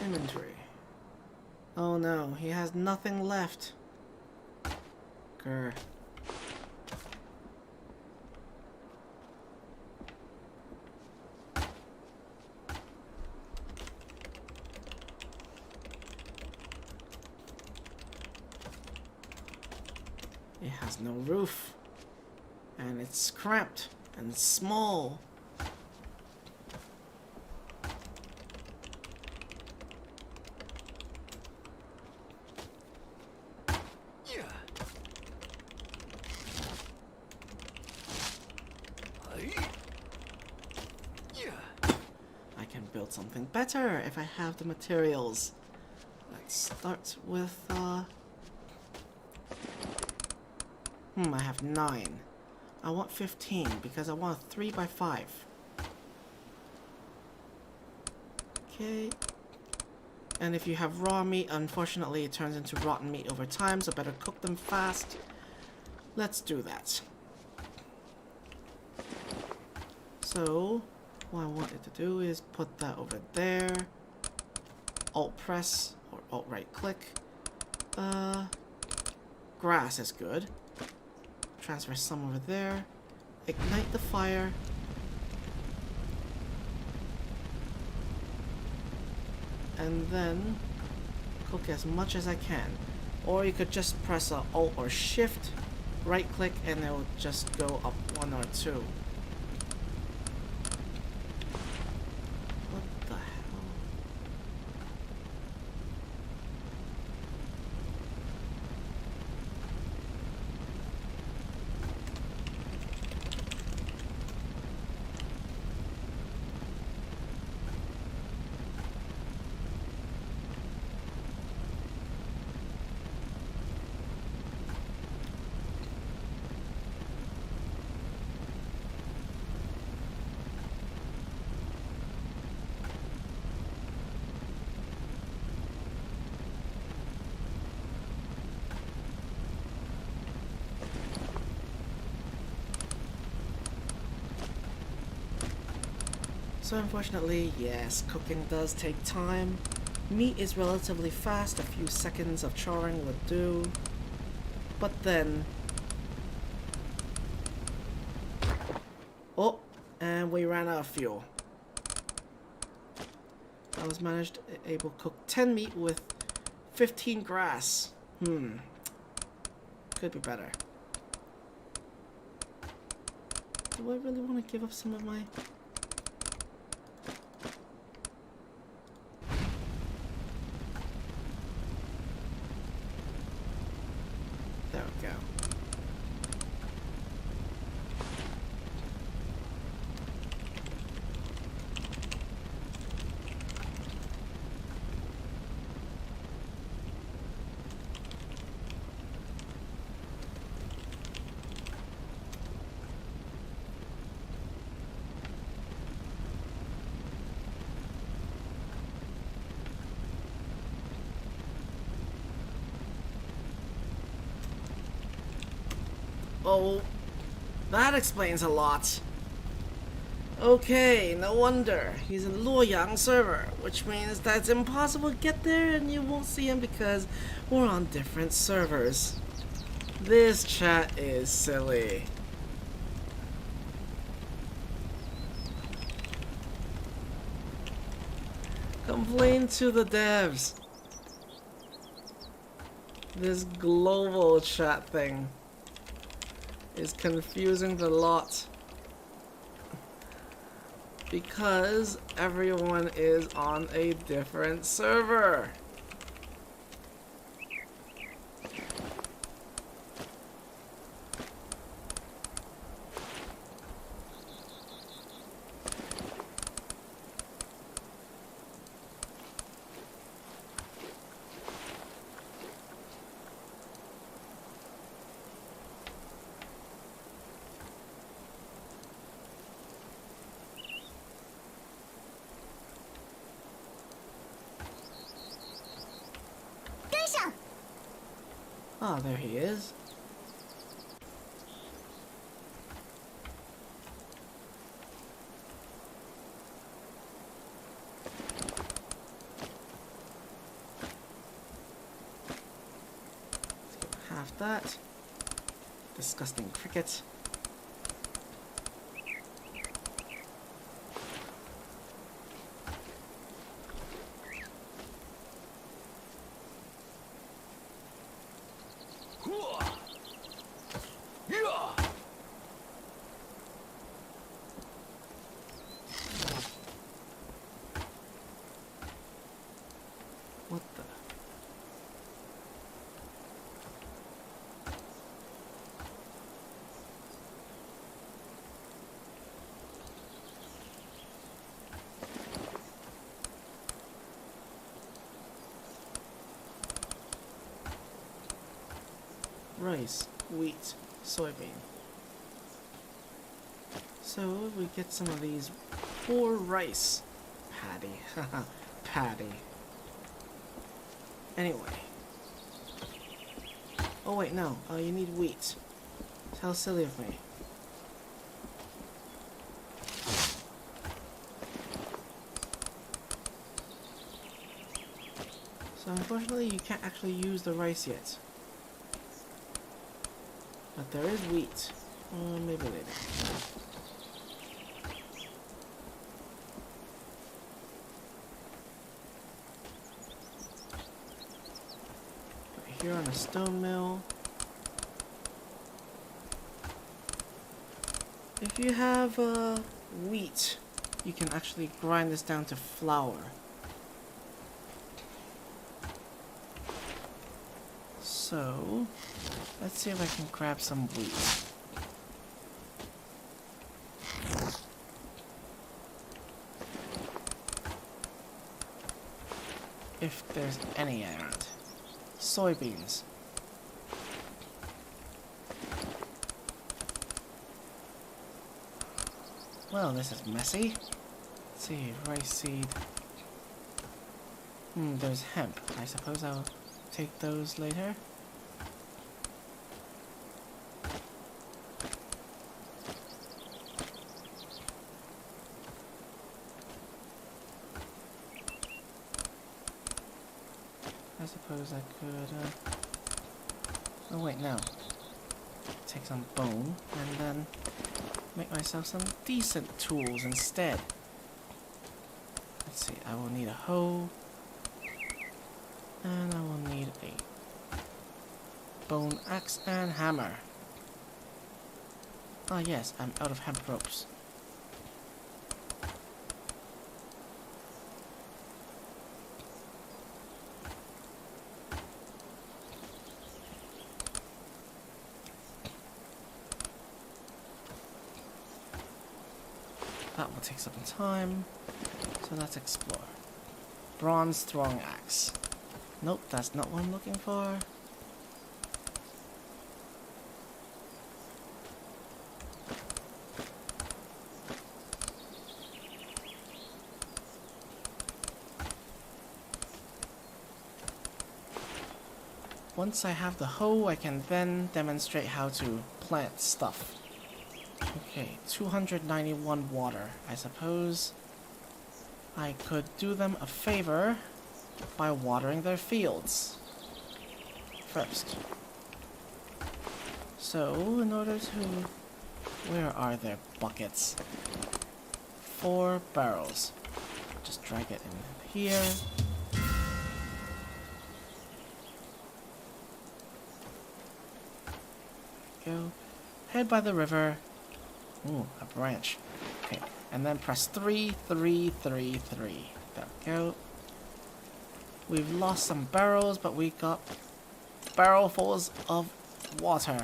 Inventory. Oh no, he has nothing left. Grr. It has no roof. And it's cramped and small. I can build something better if I have the materials. Let's start with, I have 9. I want 15 because I want a 3x5. Okay. And if you have raw meat, unfortunately it turns into rotten meat over time, so better cook them fast. Let's do that. So, what I wanted to do is put that over there. Alt press or alt right click. Grass is good. Transfer some over there. Ignite the fire. And then cook as much as I can. Or you could just press a Alt or Shift, right click, and it will just go up 1 or 2. What the hell? So unfortunately, yes, cooking does take time. Meat is relatively fast, a few seconds of charring would do. But then... oh, and we ran out of fuel. I was able to cook 10 meat with 15 grass. Could be better. Do I really want to give up some of my... there we go. Oh, that explains a lot. Okay, no wonder. He's in Luoyang server, which means that it's impossible to get there and you won't see him because we're on different servers. This chat is silly. Complain to the devs. This global chat thing is confusing the lot because everyone is on a different server. Ah, there he is. Let's get half that. Disgusting cricket. What the? Rice, wheat, soybean. So we get some of these poor rice. Paddy. Haha, paddy. Anyway. Oh wait, no. You need wheat. How silly of me. So unfortunately you can't actually use the rice yet. But there is wheat. Maybe later. Right here on a stone mill. If you have wheat, you can actually grind this down to flour. So, let's see if I can grab some wheat. If there's any around. Soybeans. Well, this is messy. Let's see, rice seed. There's hemp. I suppose I'll take those later. I suppose I could, oh wait, no. Take some bone, and then make myself some decent tools instead. Let's see, I will need a hoe, and I will need a bone axe and hammer. Ah yes, I'm out of hemp ropes. That will take some time, so let's explore. Bronze throwing axe. Nope, that's not what I'm looking for. Once I have the hoe, I can then demonstrate how to plant stuff. Okay, 291 water. I suppose I could do them a favor by watering their fields first. So, in order to... Where are their buckets? 4 barrels. Just drag it in here. Go. Head by the river. Ooh, a branch. Okay, and then press 3, 3, 3, 3. There we go. We've lost some barrels, but we got barrelfuls of water.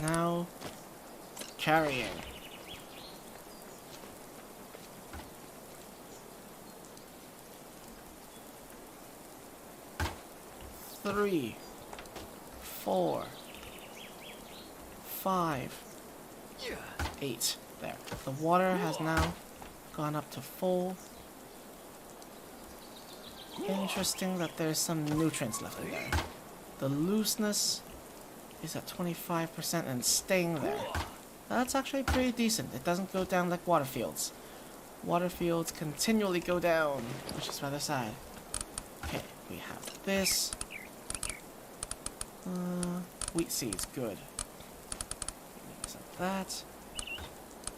Now, carrying. Three, 4, 5, 8. There. The water has now gone up to full. Interesting that there's some nutrients left in there. The looseness is at 25% and staying there. That's actually pretty decent. It doesn't go down like water fields. Water fields continually go down, which is rather sad. Okay, we have this. Wheat seeds, good. Some of that.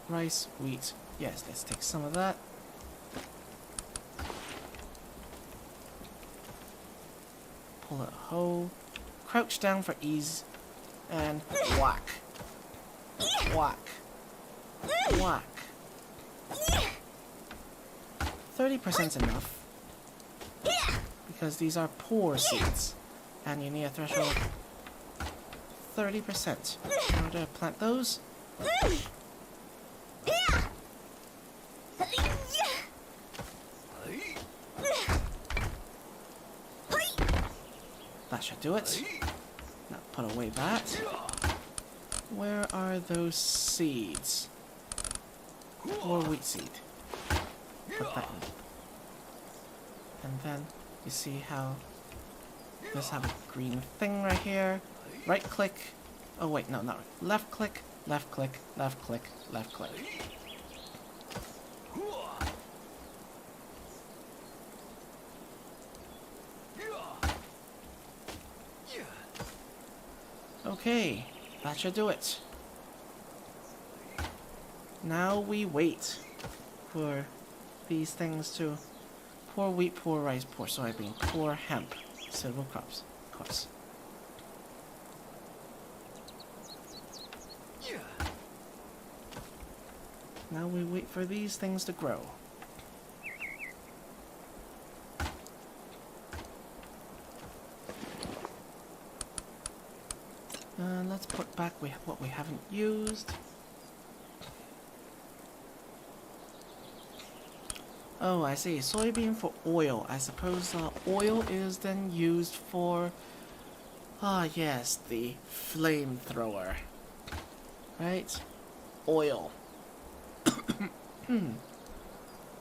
Rice, wheat. Yes, let's take some of that. Pull out a hoe. Crouch down for ease. And whack. Whack. Whack. 30% is enough. Because these are poor seeds. And you need a threshold 30% in order to plant those. That should do it. Now put away that. Where are those seeds? Or wheat seed. Put that in. And then you see how this have a green thing right here. Right click. Oh wait, no, not right. Left click, left click, left click, left click. Okay, that should do it. Now we wait for these things to poor wheat, poor rice, poor soybean, poor hemp, silver crops, of course. Now we wait for these things to grow. Let's put back what we haven't used. Oh, I see. Soybean for oil. I suppose oil is then used for... Ah, yes, the flamethrower. Right? Oil.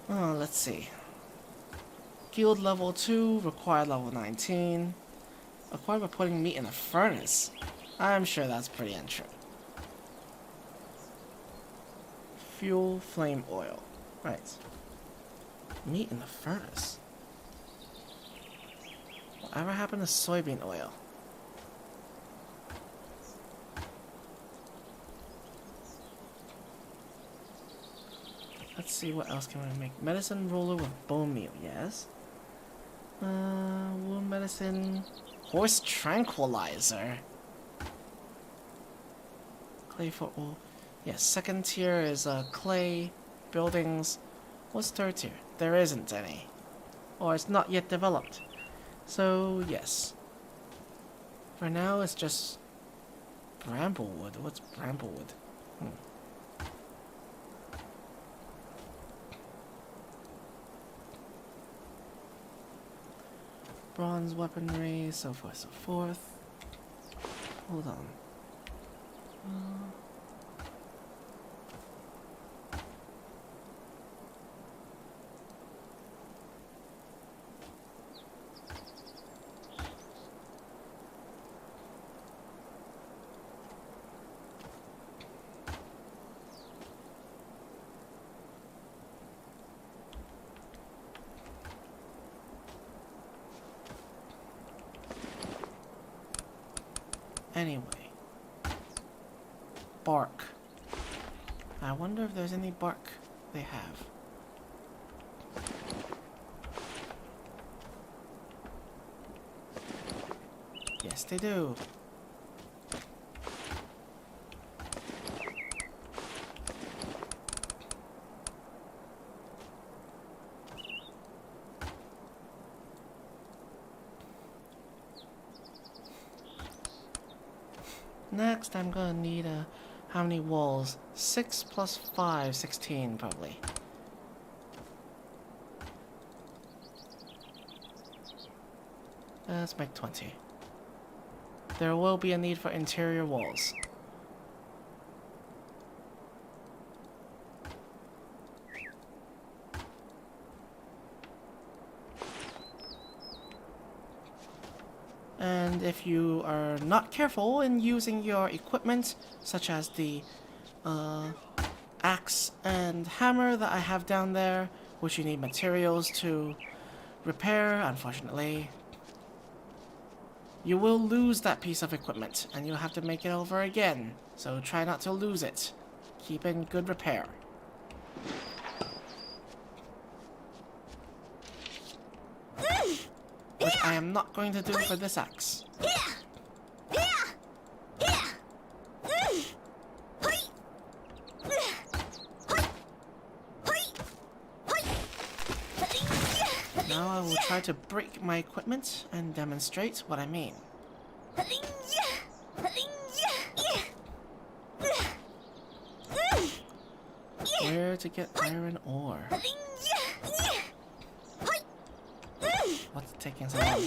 Oh, let's see. Guild level 2, required level 19. Acquired by putting meat in a furnace. I'm sure that's pretty untrue. Fuel, flame, oil. Right. Meat in the furnace. Whatever happened to soybean oil? Let's see what else can we make. Medicine roller with bone meal, yes. Wound medicine. Horse tranquilizer. Clay for oil. Yes, second tier is clay, buildings. What's third tier? There isn't any. Or it's not yet developed. So, yes. For now, it's just bramblewood. What's bramblewood? Bronze weaponry, so forth, so forth. Hold on. Anyway. Bark. I wonder if there's any bark they have. Yes, they do. Next, I'm gonna need how many walls? 6 plus 5, 16 probably. Let's make 20. There will be a need for interior walls. And if you are not careful in using your equipment, such as the axe and hammer that I have down there, which you need materials to repair, unfortunately, you will lose that piece of equipment, and you'll have to make it over again. So try not to lose it. Keep in good repair. Which I am not going to do for this axe. Now I will try to break my equipment and demonstrate what I mean. Where to get iron ore? What's taking so long?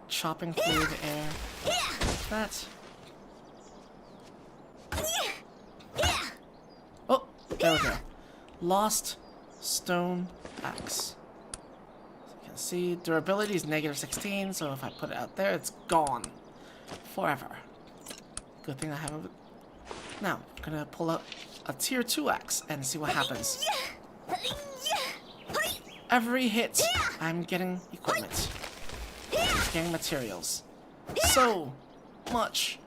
Chopping through the air. That. Oh, there we go. Lost stone axe. So you can see durability is -16, so if I put it out there, it's gone forever. Good thing I have a... Now, I'm gonna pull out a tier 2 axe and see what happens. Every hit, I'm getting equipment. Getting materials. So much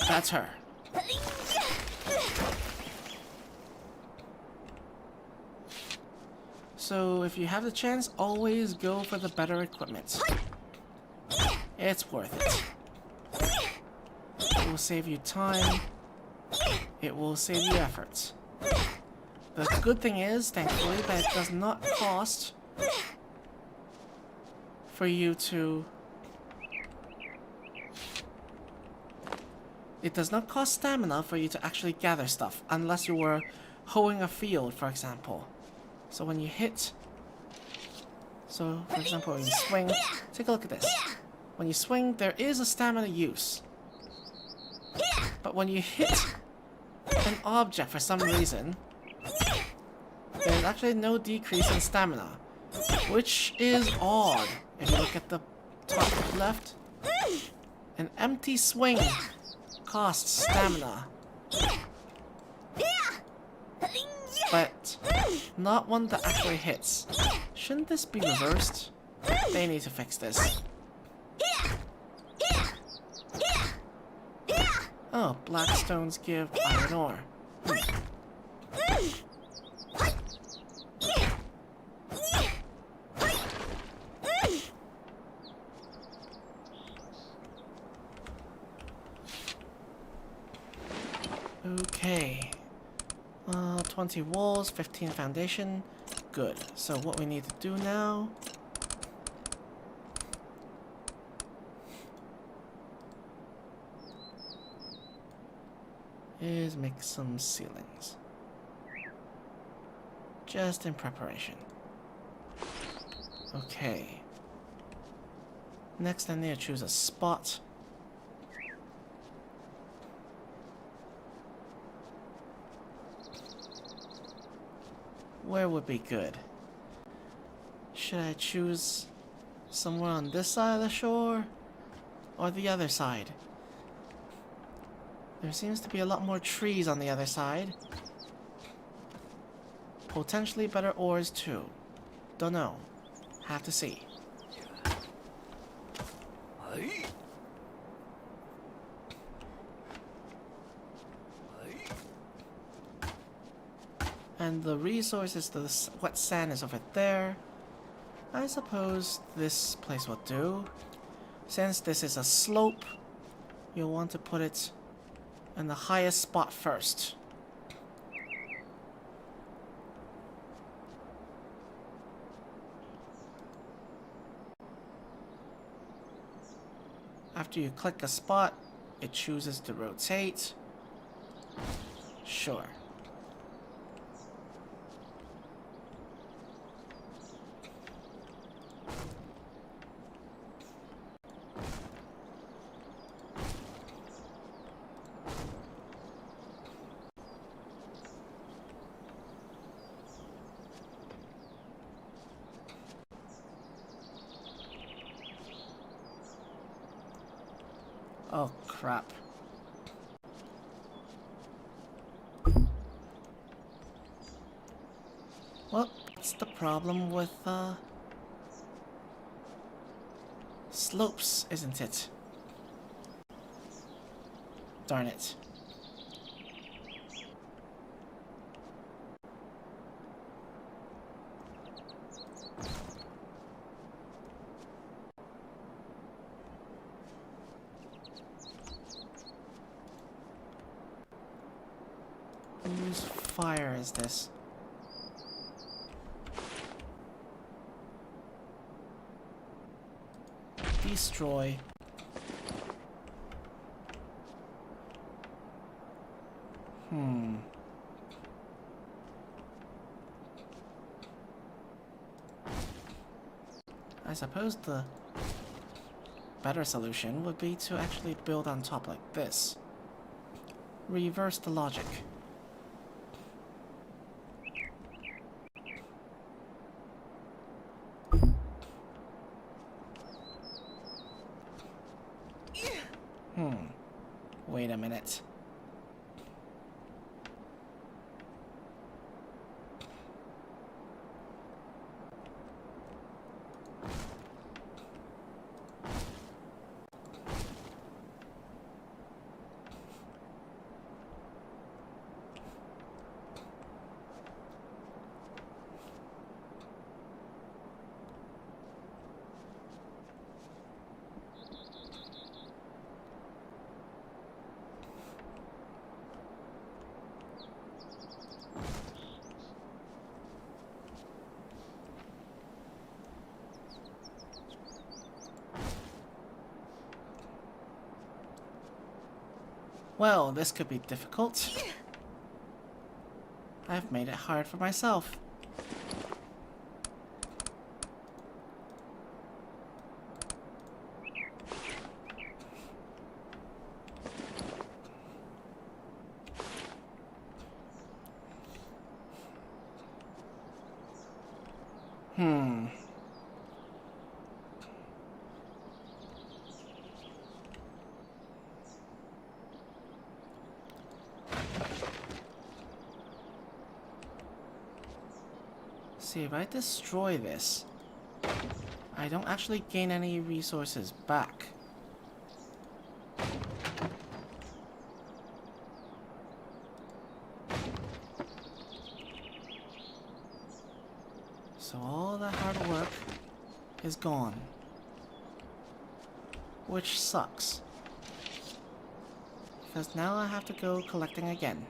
better. So if you have the chance, always go for the better equipment. It's worth it. It will save you time. It will save you effort. The good thing is, thankfully, that it does not cost for you to... It does not cost stamina for you to actually gather stuff, unless you were hoeing a field, for example. So when you hit... So, for example, when you swing... Take a look at this. When you swing, there is a stamina use. But when you hit an object for some reason, there's actually no decrease in stamina. Which is odd. If you look at the top left, an empty swing costs stamina. But not one that actually hits. Shouldn't this be reversed? They need to fix this. Oh, black stones give iron ore. Okay. 20 walls, 15 foundation. Good. So what we need to do now... is make some ceilings. Just in preparation. Okay. Next I need to choose a spot. Where would be good? Should I choose somewhere on this side of the shore? Or the other side? There seems to be a lot more trees on the other side. Potentially better ores too. Don't know. Have to see. And the resources, the wet sand is over there. I suppose this place will do. Since this is a slope, you'll want to put it in the highest spot first. After you click a spot, it chooses to rotate. Sure. Oh, crap. Well, that's the problem with, slopes, isn't it? Darn it. Whose fire is this? Destroy. I suppose the better solution would be to actually build on top like this. Reverse the logic. Wait a minute. Well, this could be difficult. I've made it hard for myself. See, if I destroy this, I don't actually gain any resources back. So all that hard work is gone. Which sucks. Because now I have to go collecting again.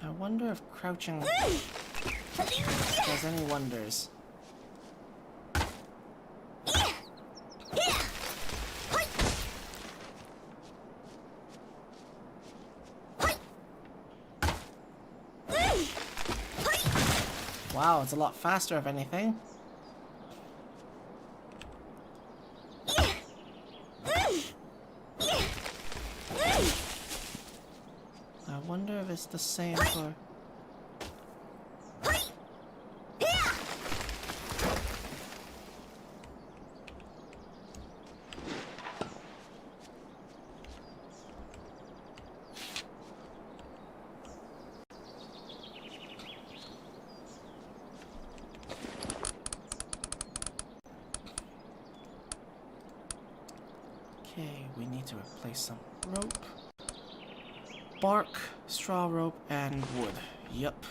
I wonder if crouching does any wonders. Wow, it's a lot faster if anything. I wonder if it's the same for... Okay, we need to replace some rope. Bark, straw rope, and wood. Yup.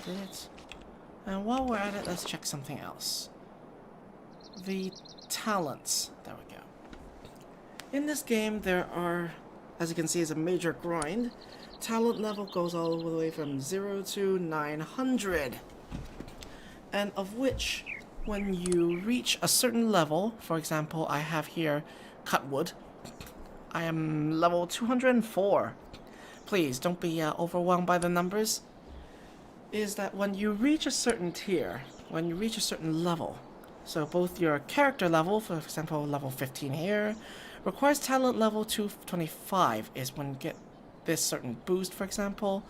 Did it? And while we're at it, let's check something else. The talents. There we go. In this game, there are as you can see, is a major grind. Talent level goes all the way from 0 to 900. And of which, when you reach a certain level, for example, I have here cut wood. I am level 204. Please don't be overwhelmed by the numbers. Is that when you reach a certain tier, when you reach a certain level, so both your character level, for example, level 15 here, requires talent level 225 is when you get this certain boost, for example,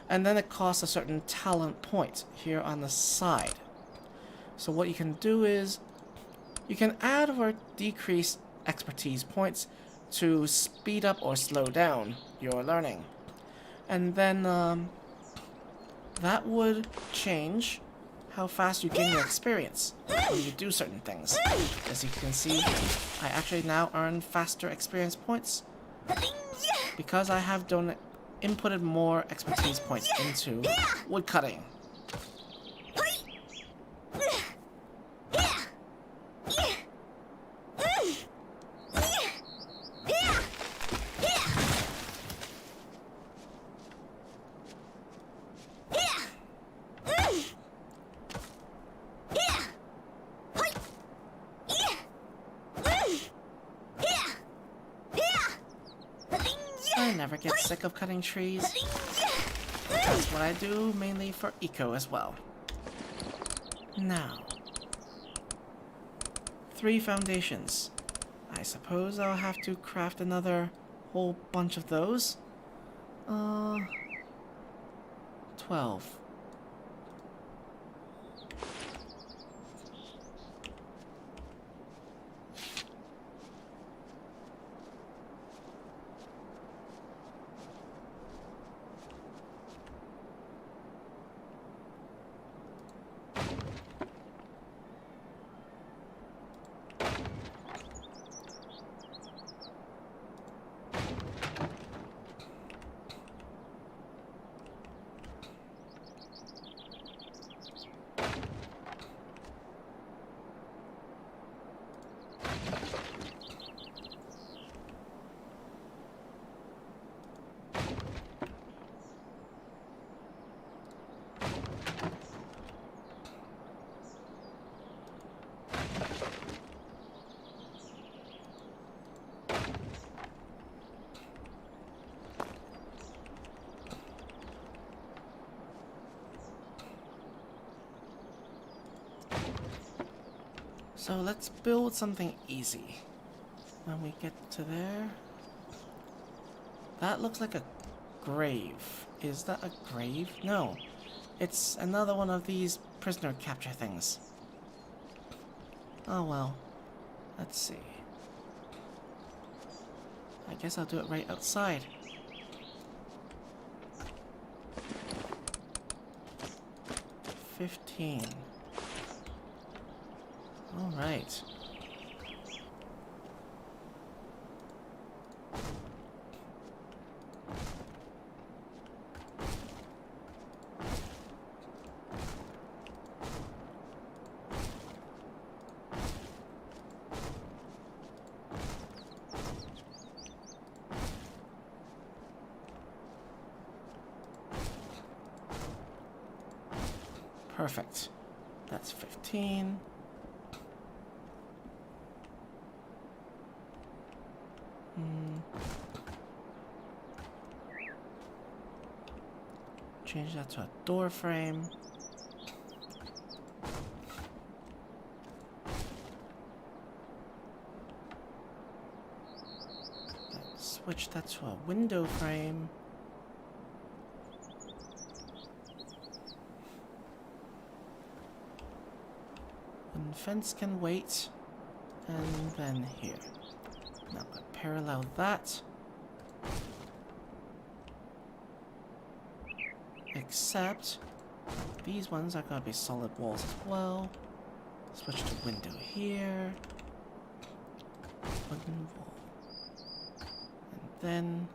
and then it costs a certain talent point here on the side. So what you can do is you can add or decrease expertise points to speed up or slow down your learning. And then that would change how fast you gain your experience when you do certain things. As you can see, I actually now earn faster experience points because I have inputted more expertise points into woodcutting. I never get sick of cutting trees. That's what I do, mainly for eco as well. Now, 3 foundations. I suppose I'll have to craft another whole bunch of those. 12. So let's build something easy. When we get to there... That looks like a grave. Is that a grave? No. It's another one of these prisoner capture things. Oh well. Let's see. I guess I'll do it right outside. $15. Alright. Perfect. That's 15. Change that to a door frame. Then switch that to a window frame. And fence can wait. And then here. Now I'm going to parallel that. Except these ones are going to be solid walls as well. Switch to window here. Wooden wall. And then,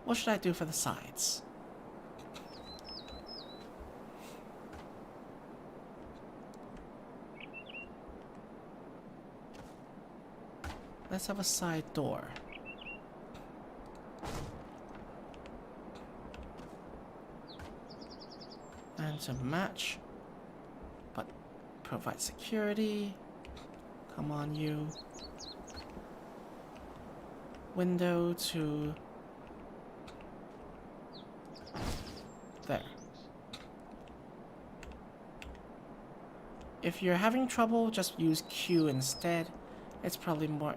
what should I do for the sides? Let's have a side door. to match, but provide security. Come on, you. Window to there. If you're having trouble, just use Q instead. It's probably more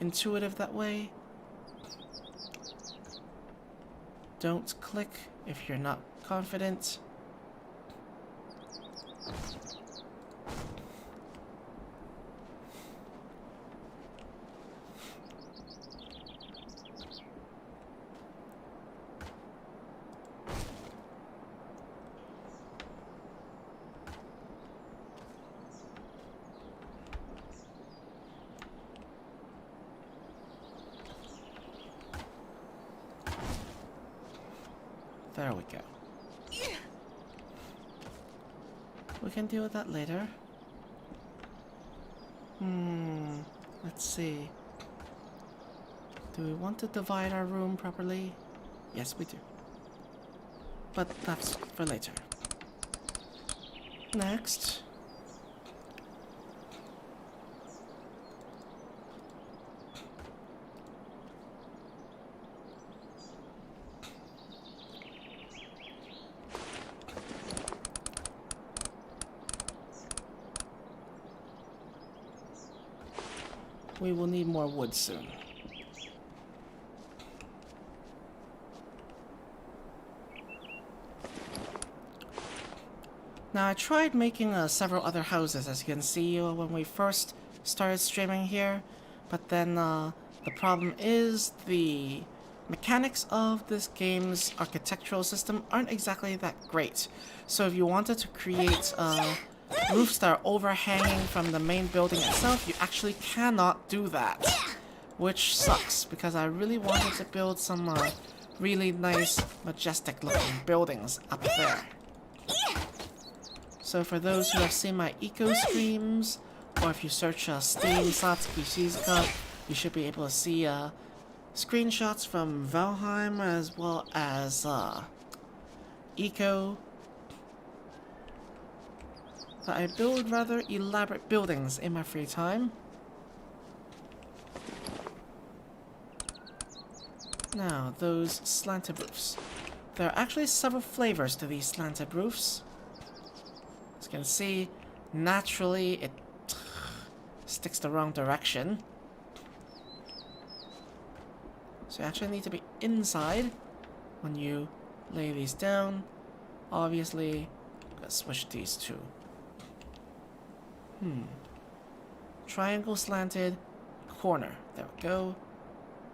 intuitive that way. Don't click if you're not confident. There we go. We can deal with that later. Let's see. Do we want to divide our room properly? Yes, we do. But that's for later. Next. We will need more wood soon. Now I tried making several other houses, as you can see when we first started streaming here, but then the problem is the mechanics of this game's architectural system aren't exactly that great. So if you wanted to create roofs that are overhanging from the main building itself, you actually cannot do that, which sucks because I really wanted to build some really nice, majestic looking buildings up there. So for those who have seen my eco streams, or if you search Steam Satsuki Shizuka, you should be able to see screenshots from Valheim as well as eco. But I build rather elaborate buildings in my free time. Now, those slanted roofs. There are actually several flavors to these slanted roofs. As you can see, naturally it sticks the wrong direction. So you actually need to be inside when you lay these down. Obviously, let's switch these two. Triangle slanted, corner. There we go.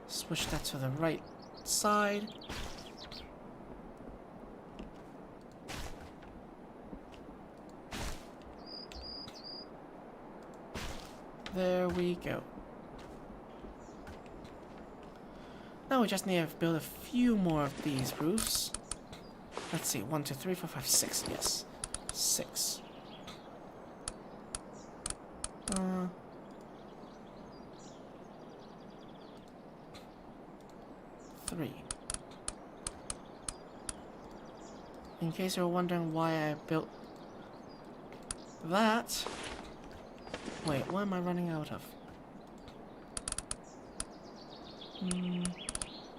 Switch that to the right side. There we go. Now we just need to build a few more of these roofs. Let's see, 1, 2, 3, 4, 5, 6. Yes, 6. 3. In case you're wondering why I built that. Wait, what am I running out of?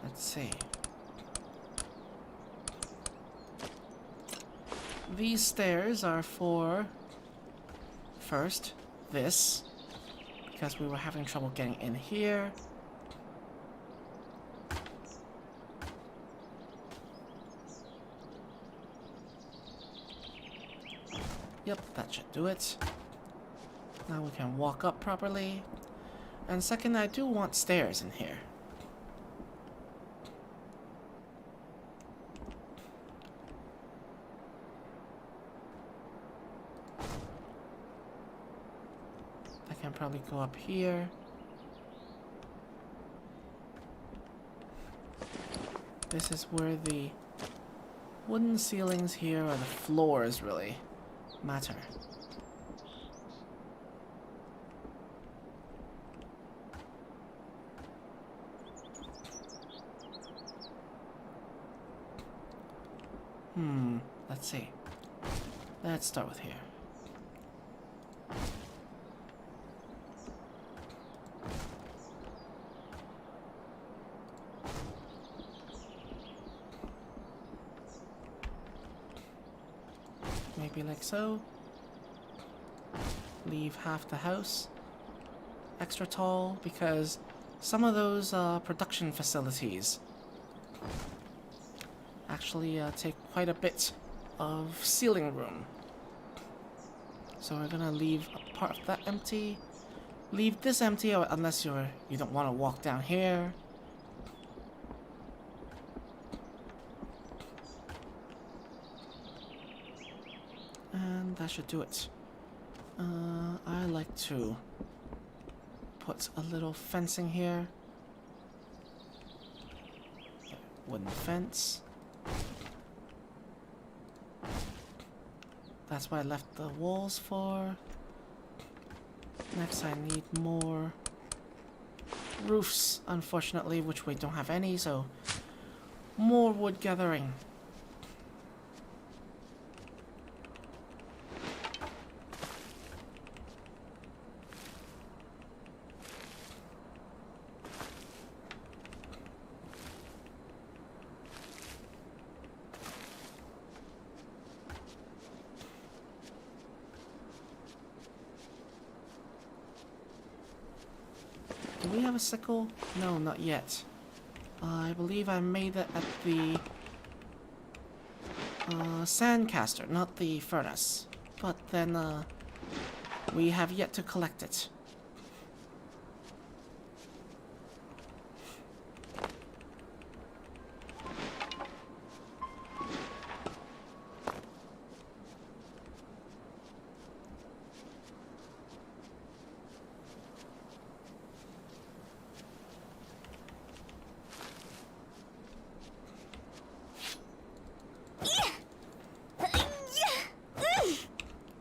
Let's see. These stairs are for, first, this, because we were having trouble getting in here. Yep, that should do it. Now we can walk up properly. And second, I do want stairs in here. I can probably go up here. This is where the wooden ceilings here, or the floors really, matter. Let's see. Let's start with here. Maybe like so. Leave half the house extra tall because some of those production facilities actually take quite a bit of ceiling room. So we're gonna leave a part of that empty. Leave this empty unless you don't want to walk down here. And that should do it. I like to put a little fencing here. Wooden fence. That's what I left the walls for. Next I need more roofs, unfortunately, which we don't have any, so more wood gathering. Do we have a sickle? No, not yet. I believe I made it at the sandcaster, not the furnace. But then we have yet to collect it.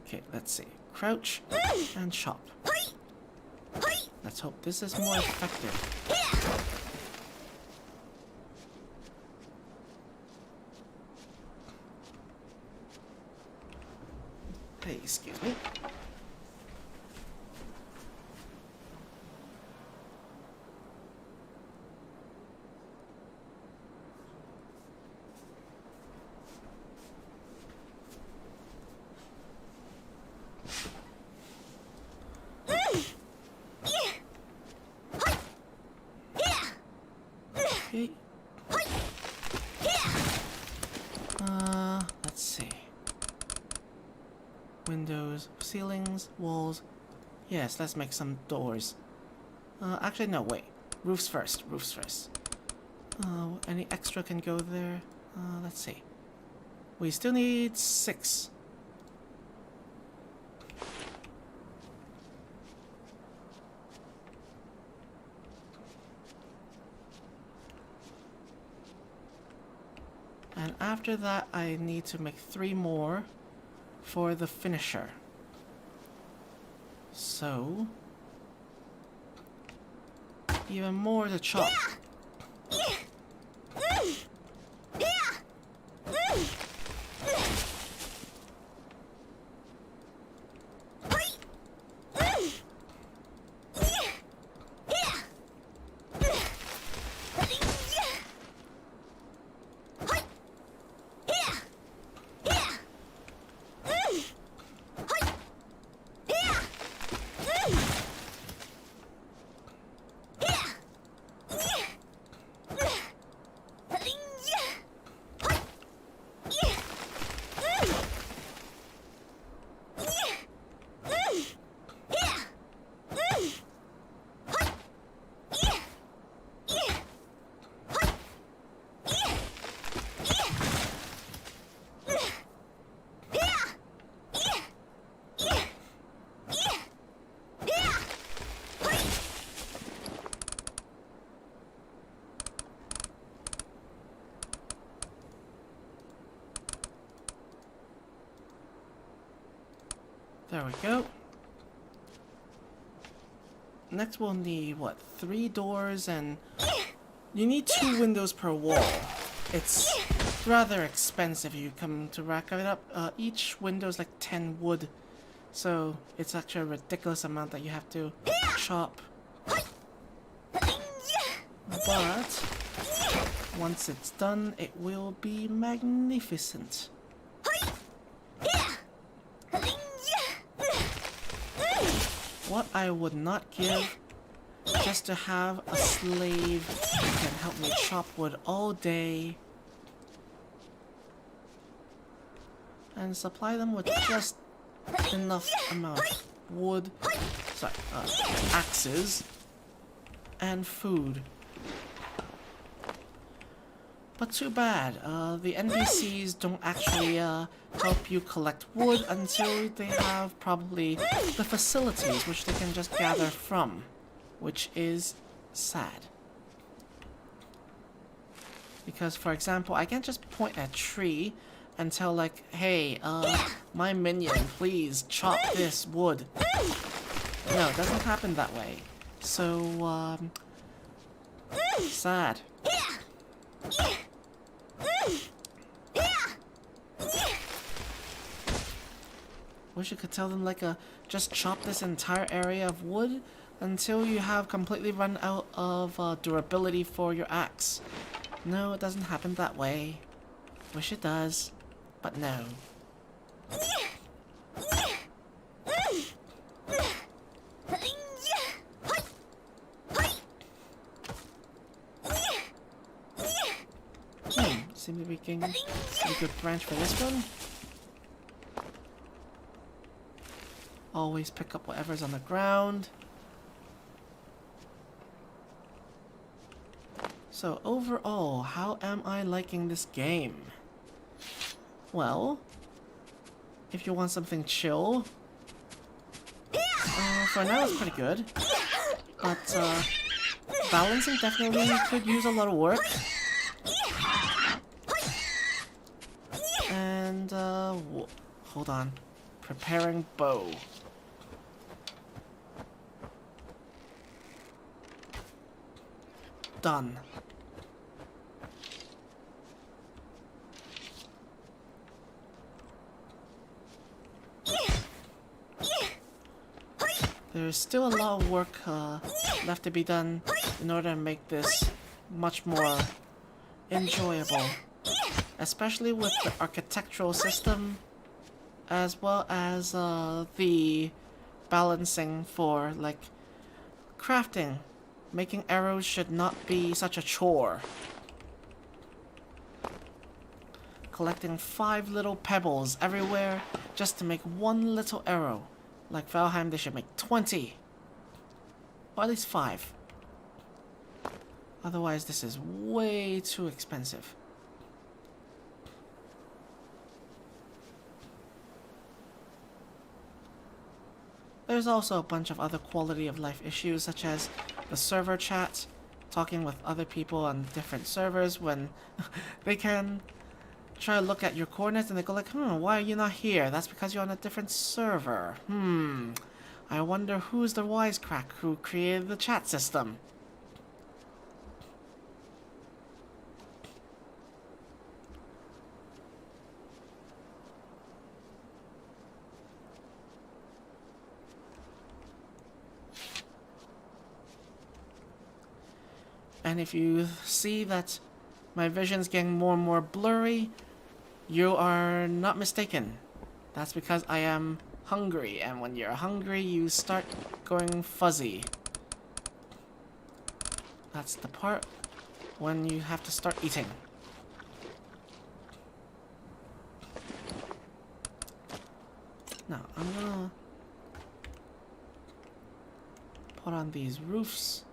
Okay, let's see. Crouch and chop. Let's hope this is more effective. Hey, excuse me. Okay. Let's see. Windows, ceilings, walls. Yes, let's make some doors. Actually, no, wait. Roofs first. Roofs first. Any extra can go there. Let's see. We still need 6. And after that, I need to make 3 more for the finisher. So, even more to chop. There we go. Next we'll need, what, 3 doors and... You need 2 windows per wall. It's rather expensive if you come to rack it up. Each window is like 10 wood, so it's actually a ridiculous amount that you have to chop. But once it's done, it will be magnificent. What I would not give just to have a slave who can help me chop wood all day and supply them with just enough amount of wood, sorry, axes and food. But too bad, the NPCs don't actually help you collect wood until they have probably the facilities which they can just gather from, which is sad. Because, for example, I can't just point at a tree and tell like, hey, my minion, please chop this wood. No, it doesn't happen that way. So, sad. Wish you could tell them like just chop this entire area of wood until you have completely run out of durability for your axe. No, it doesn't happen that way. Wish it does, but no. Seems we can get a good branch for this one. Always pick up whatever's on the ground. So overall, how am I liking this game? Well, if you want something chill, for now it's pretty good. But balancing definitely could use a lot of work. And hold on, preparing bow. Done. There's still a lot of work left to be done in order to make this much more enjoyable, especially with the architectural system as well as the balancing for like crafting. Making arrows should not be such a chore. Collecting 5 little pebbles everywhere just to make 1 little arrow. Like Valheim, they should make 20. Or at least 5. Otherwise, this is way too expensive. There's also a bunch of other quality of life issues, such as the server chat, talking with other people on different servers when they can try to look at your coordinates and they go like, why are you not here? That's because you're on a different server. I wonder who's the wisecrack who created the chat system. And if you see that my vision's getting more and more blurry, you are not mistaken. That's because I am hungry, and when you're hungry, you start going fuzzy. That's the part when you have to start eating. Now, I'm gonna put on these roofs.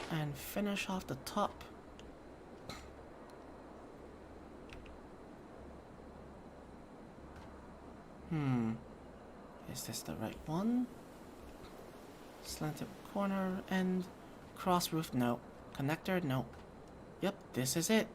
And finish off the top. Is this the right one? Slanted corner and cross roof, no. Connector, no. Yep, this is it.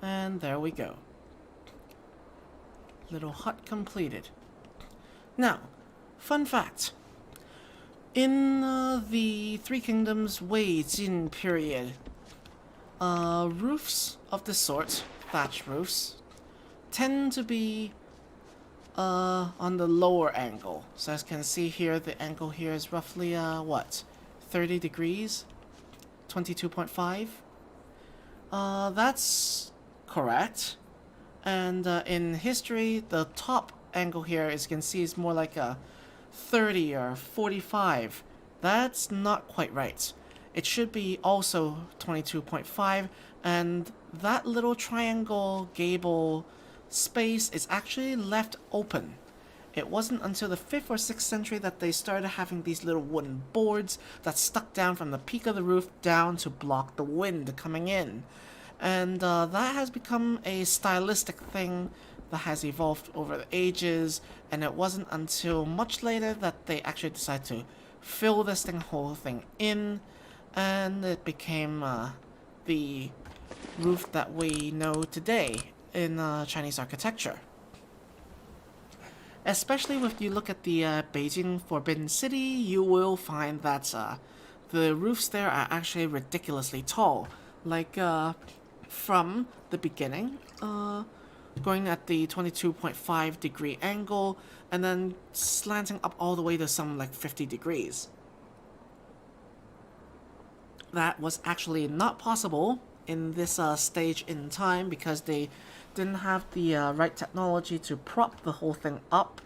And there we go. Little hut completed. Now, fun fact. In the Three Kingdoms Wei Jin period, roofs of this sort, thatch roofs, tend to be on the lower angle. So as you can see here, the angle here is roughly, what, 30 degrees? 22.5? That's correct. And in history, the top angle here, as you can see, is more like a 30 or 45. That's not quite right. It should be also 22.5, and that little triangle gable space is actually left open. It wasn't until the 5th or 6th century that they started having these little wooden boards that stuck down from the peak of the roof down to block the wind coming in. And that has become a stylistic thing that has evolved over the ages, and it wasn't until much later that they actually decided to fill this whole thing in, and it became the roof that we know today in Chinese architecture. Especially if you look at the Beijing Forbidden City, you will find that the roofs there are actually ridiculously tall. Like, from the beginning, going at the 22.5 degree angle, and then slanting up all the way to some like 50 degrees. That was actually not possible in this stage in time because they didn't have the right technology to prop the whole thing up,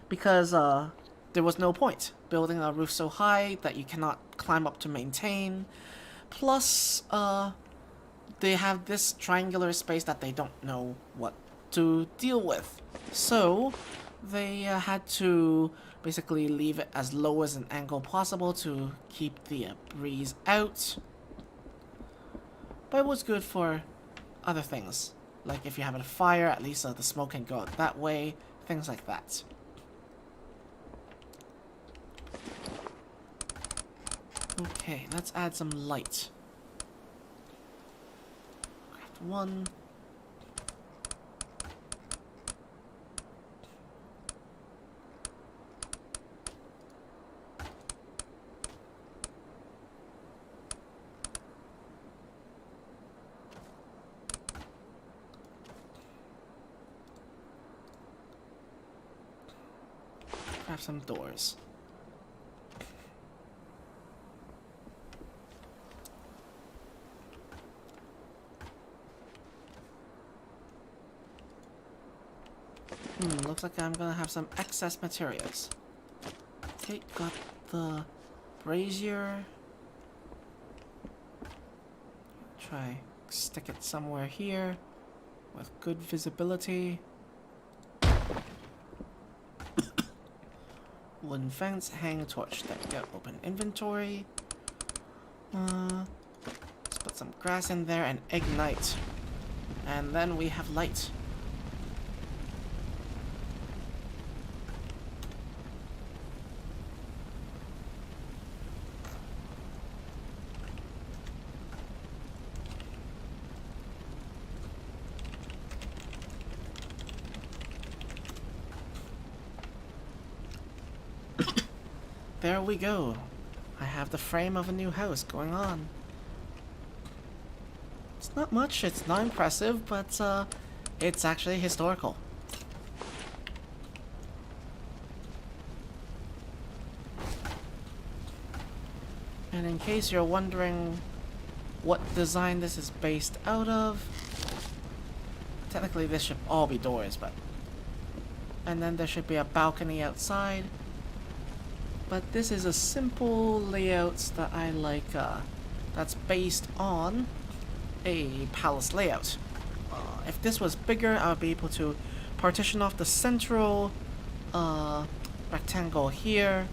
because there was no point building a roof so high that you cannot climb up to maintain. Plus, they have this triangular space that they don't know what to deal with. So they had to basically leave it as low as an angle possible to keep the breeze out. But it was good for other things. Like if you have a fire, at least the smoke can go out that way. Things like that. Okay, let's add some light. One. Craft some doors. Looks like I'm gonna have some excess materials. Got the brazier. Try stick it somewhere here with good visibility. Wooden fence, hang torch. There we go. Open inventory. Let's put some grass in there and ignite. And then we have light. There we go. I have the frame of a new house going on. It's not much, it's not impressive, but it's actually historical. And in case you're wondering what design this is based out of, technically this should all be doors, but... And then there should be a balcony outside. But this is a simple layout that I like, that's based on a palace layout. If this was bigger, I would be able to partition off the central rectangle here,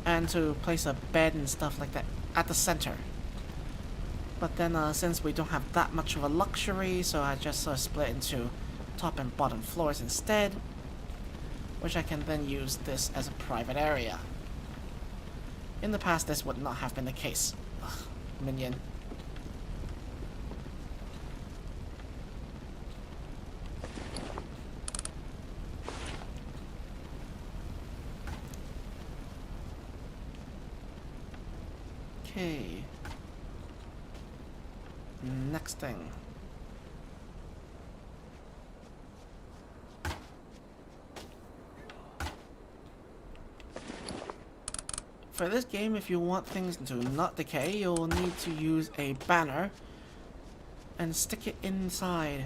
and to place a bed and stuff like that at the center. But then since we don't have that much of a luxury, so I just split into top and bottom floors instead, which I can then use this as a private area. In the past, this would not have been the case. Ugh, minion. Okay. Next thing. For this game, if you want things to not decay, you'll need to use a banner and stick it inside,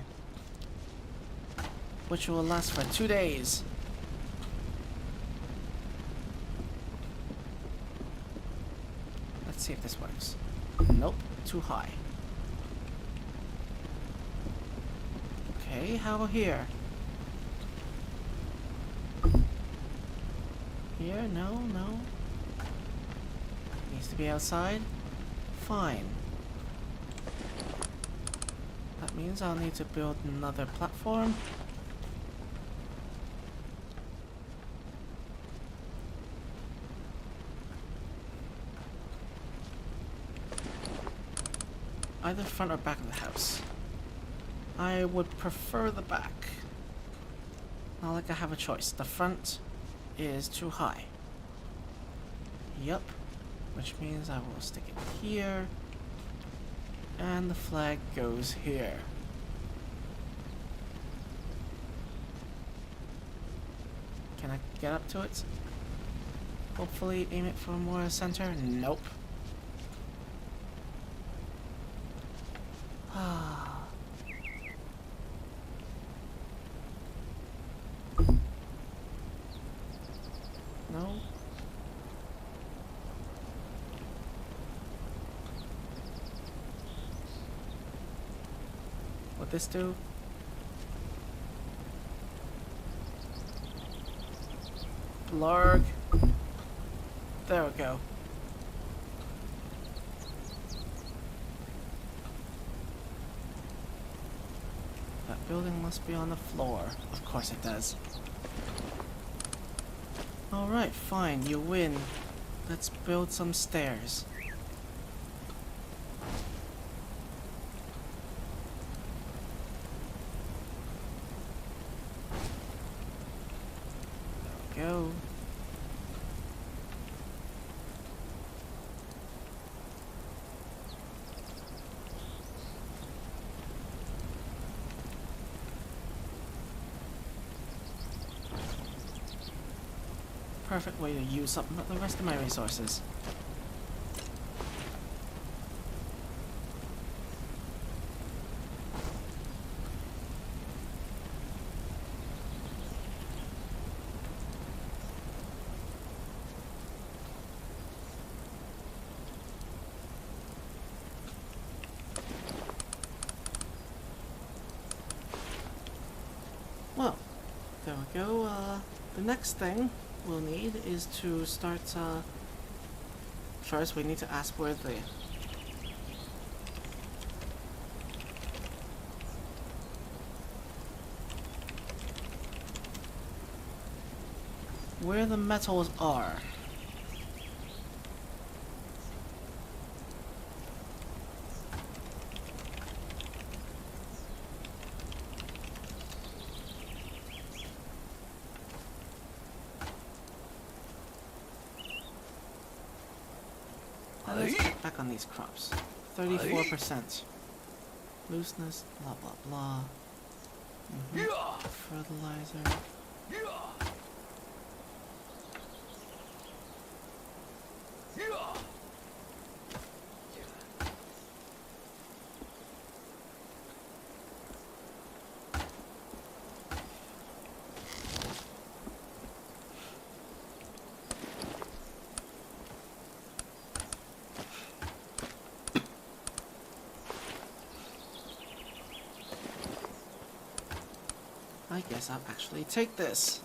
which will last for 2 days. Let's see if this works. Nope, too high. Okay, how about here? Here? No, no. Needs to be outside? Fine. That means I'll need to build another platform. Either front or back of the house. I would prefer the back. Not like I have a choice. The front is too high. Yup. Which means I will stick it here. And the flag goes here. Can I get up to it? Hopefully aim it for more center. Nope. No. What this do? Blarg. There we go. That building must be on the floor. Of course it does. Alright, fine, you win. Let's build some stairs. There we go. Perfect way to use up the rest of my resources. Well, there we go. The next thing we'll need is to start, first we need to ask where the metals are. Let's get back on these crops. 34%. Looseness, blah blah blah. Fertilizer. I guess I'll actually take this.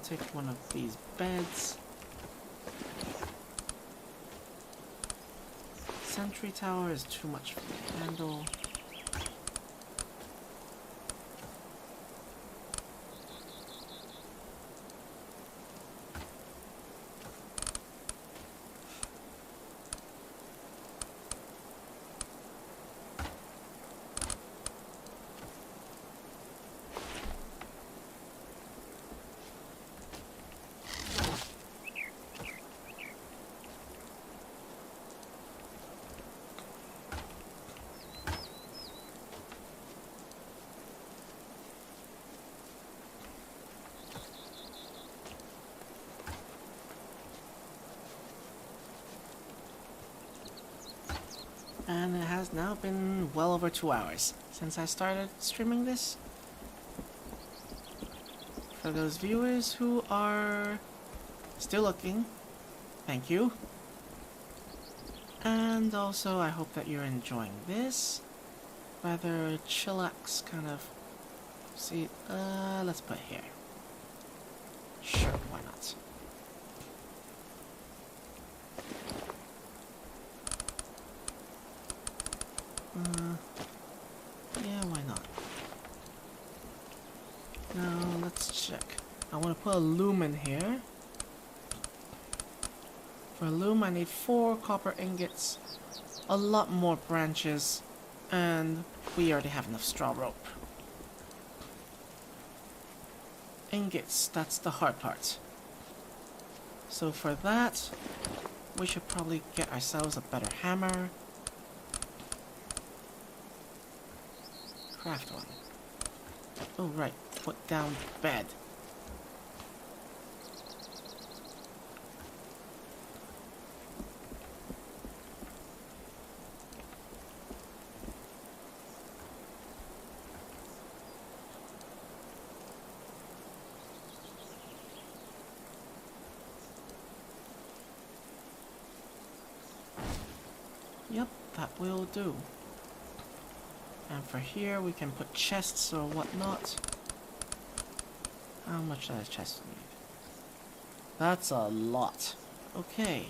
take one of these beds. Sentry tower is too much for me to handle. And it has now been well over 2 hours since I started streaming this. For those viewers who are still looking, thank you. And also I hope that you're enjoying this rather chillax kind of. See, let's put here. Sure, why not? Yeah, why not? Now, let's check. I want to put a loom in here. For a loom, I need 4 copper ingots, a lot more branches, and we already have enough straw rope. Ingots, that's the hard part. So for that, we should probably get ourselves a better hammer. Craft one. Oh right, put down bed. Yep, that will do. And for here, we can put chests or whatnot. How much does a chest need? That's a lot. Okay.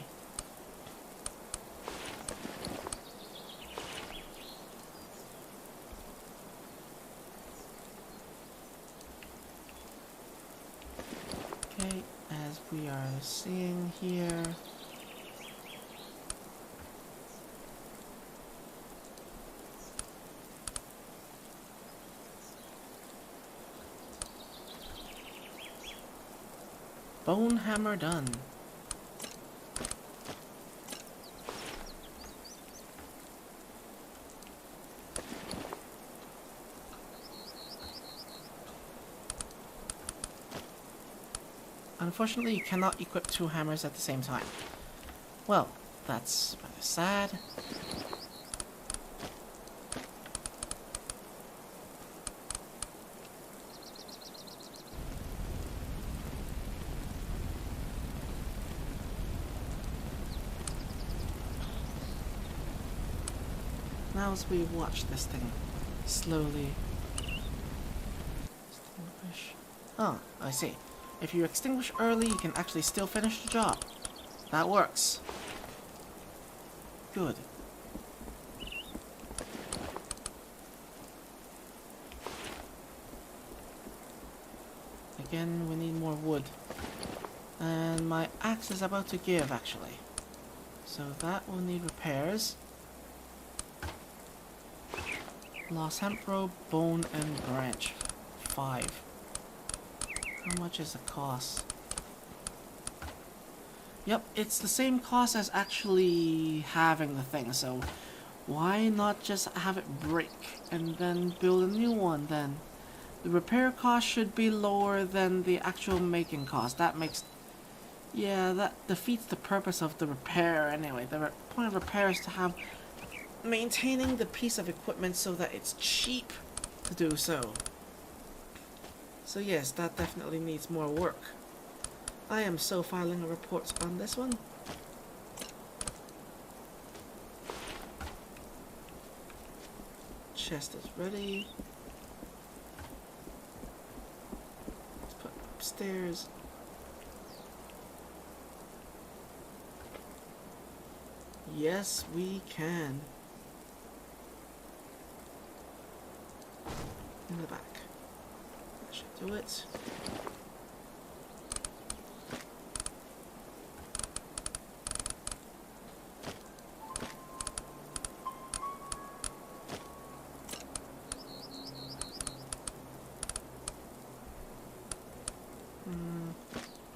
Okay, as we are seeing here, bone hammer done. Unfortunately, you cannot equip 2 hammers at the same time. Well, that's rather sad. Now as we watch this thing slowly extinguish. Oh, I see. If you extinguish early, you can actually still finish the job. That works. Good. Again, we need more wood. And my axe is about to give, actually. So that will need repairs. Lost hemp rope, bone, and branch. 5. How much is the cost? Yep, it's the same cost as actually having the thing, so why not just have it break and then build a new one then? The repair cost should be lower than the actual making cost. That makes... yeah, that defeats the purpose of the repair anyway. The point of repair is to have... maintaining the piece of equipment so that it's cheap to do so. So yes, that definitely needs more work. I am so filing a report on this one. Chest is ready. Let's put it upstairs. Yes, we can. In the back. That should do it.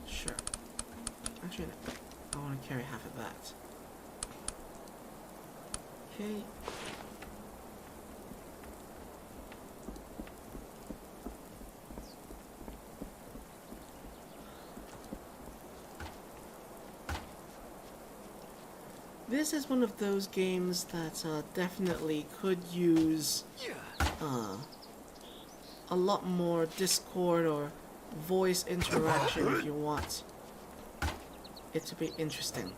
Sure. Actually, no. I want to carry half of that. Okay. This is one of those games that definitely could use a lot more Discord or voice interaction if you want it to be interesting.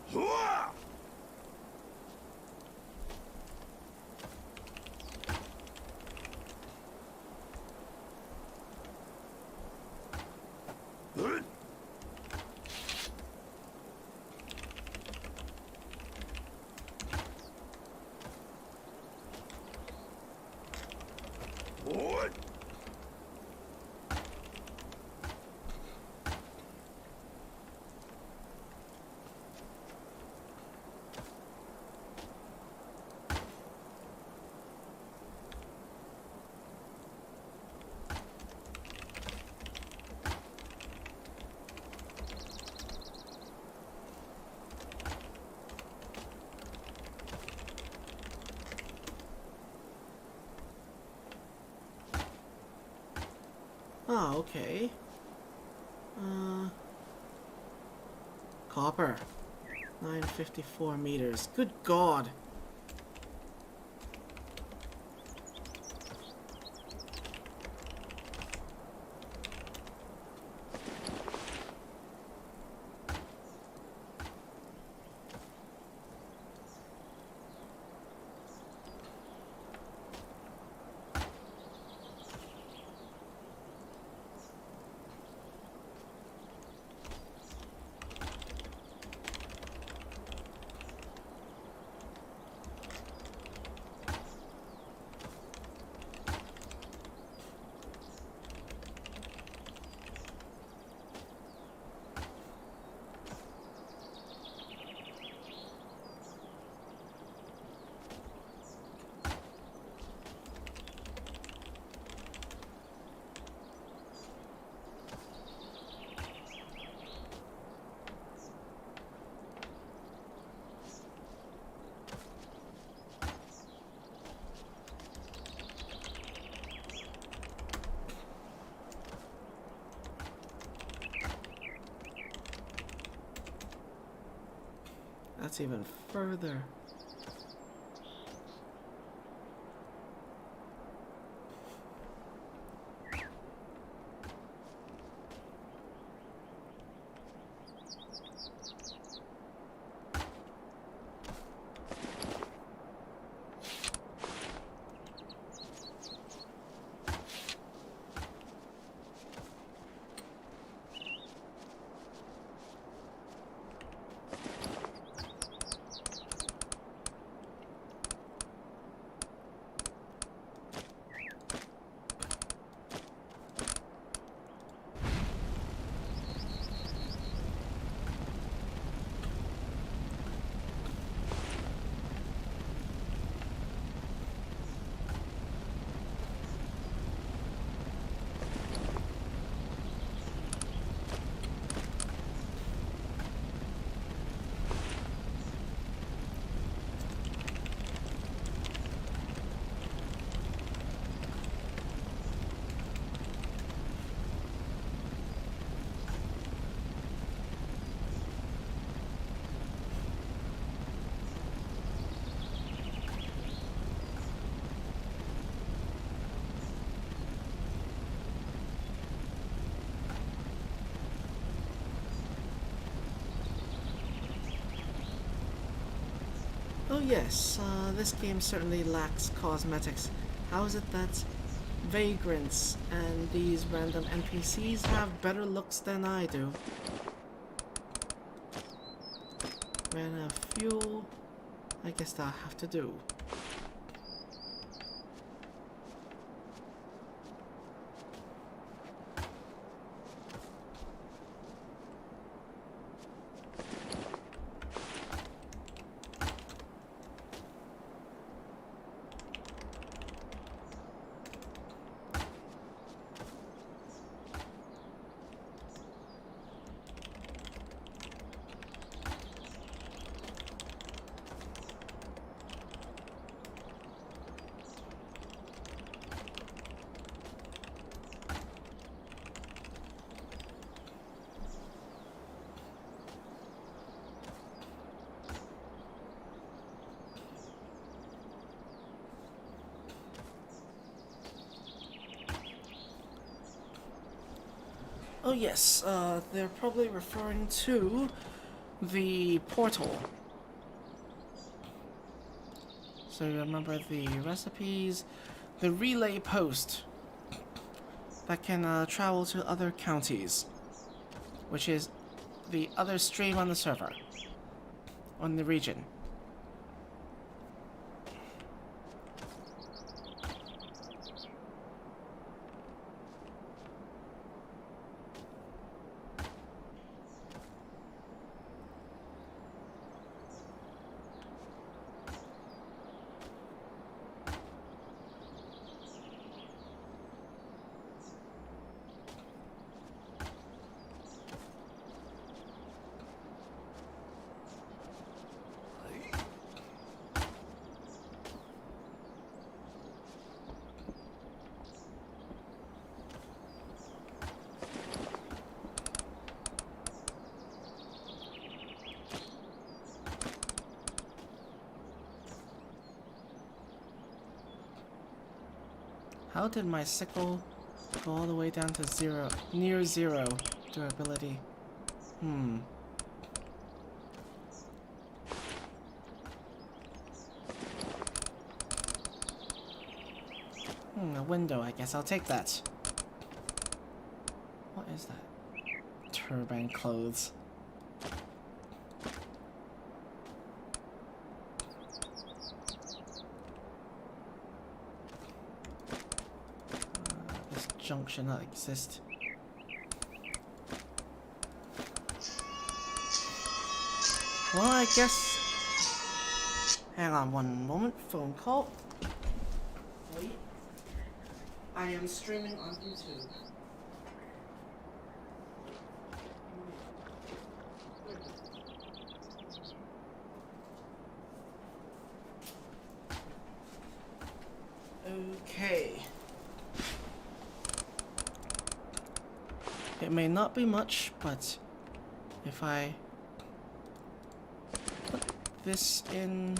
Ah, okay. Copper. 954 meters. Good God. That's even further. Oh yes, this game certainly lacks cosmetics. How is it that vagrants and these random NPCs have better looks than I do? Ran out of fuel. I guess that'll have to do. Oh yes, they're probably referring to the portal. So remember the recipes, the relay post that can travel to other counties, which is the other stream on the server, on the region. How did my sickle go all the way down to zero, near zero durability? A window, I guess I'll take that. What is that? Turbine clothes. This junk should not exist. Well, I guess... Hang on one moment, phone call. Wait. I am streaming on YouTube. Okay. It may not be much, but if I put this in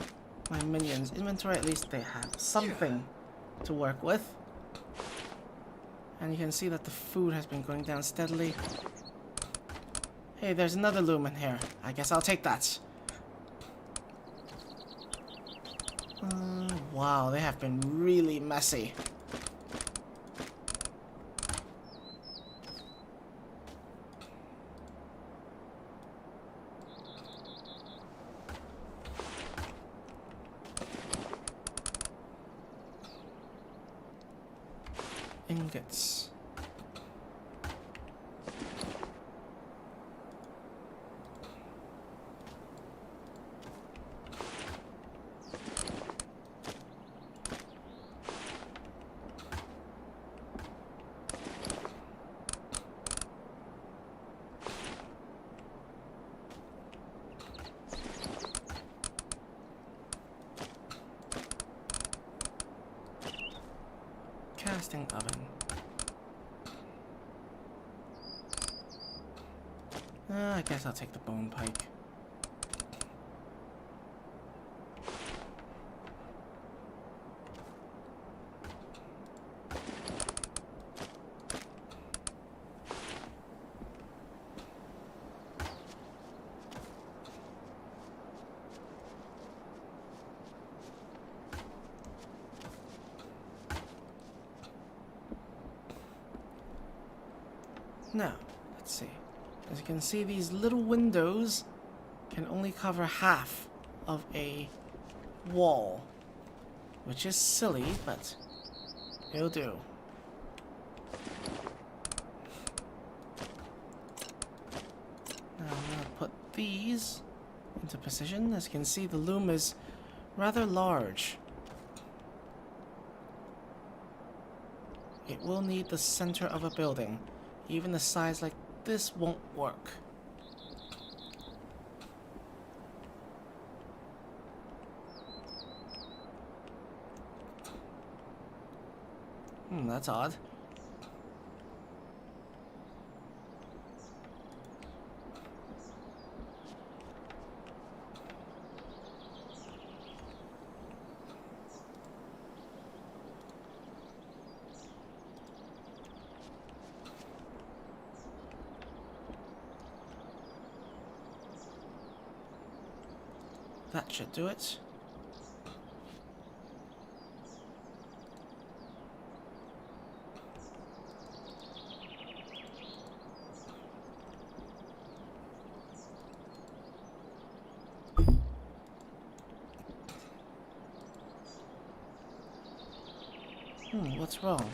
my minions' inventory, at least they have something to work with. And you can see that the food has been going down steadily. Hey, there's another lumen here. I guess I'll take that. Wow, they have been really messy. Ingots. Casting oven. I guess I'll take the bone pike. Now, let's see. As you can see, these little windows can only cover half of a wall. Which is silly, but it'll do. Now I'm gonna put these into position. As you can see, the loom is rather large. It will need the center of a building. Even a size like this won't work. That's odd. That should do it. What's wrong?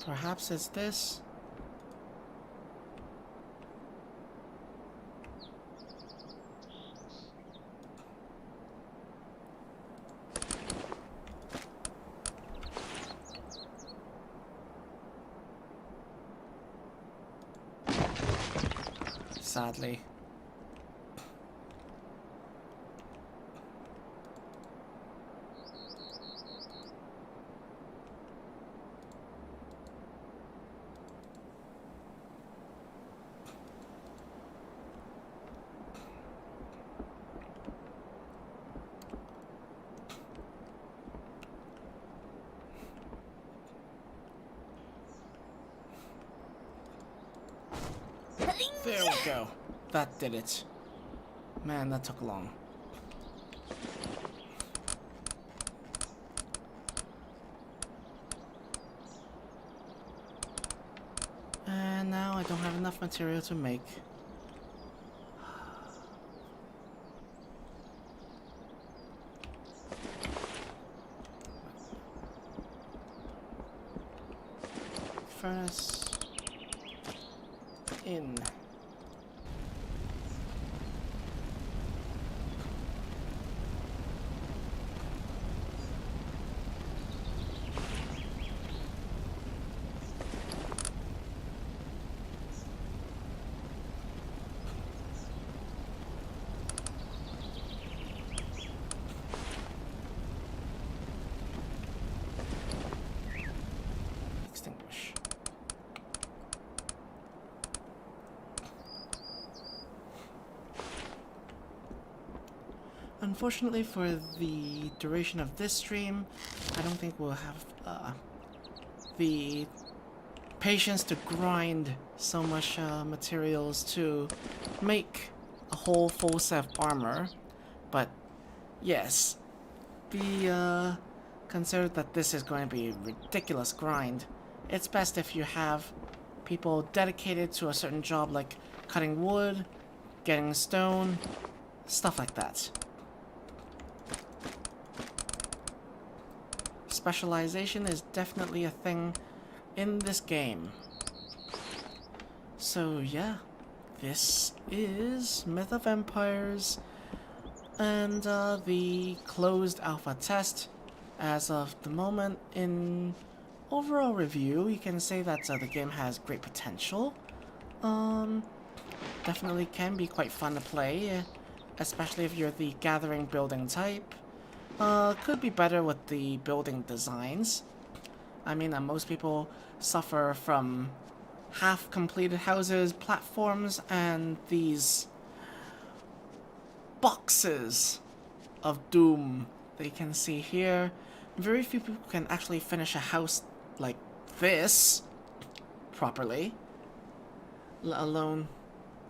Perhaps it's this? Sadly. There we go. That did it. Man, that took long. And now I don't have enough material to make. Furnace in. Extinguish. Unfortunately for the duration of this stream, I don't think we'll have the patience to grind so much materials to make a whole full set of armor. But yes, be considered that this is going to be a ridiculous grind. It's best if you have people dedicated to a certain job, like cutting wood, getting stone, stuff like that. Specialization is definitely a thing in this game. So yeah, this is Myth of Empires and the closed alpha test. As of the moment, in overall review, you can say that the game has great potential. Definitely can be quite fun to play, especially if you're the gathering building type. Could be better with the building designs. I mean, most people suffer from half-completed houses, platforms, and these boxes of doom that you can see here. Very few people can actually finish a house like this properly. let alone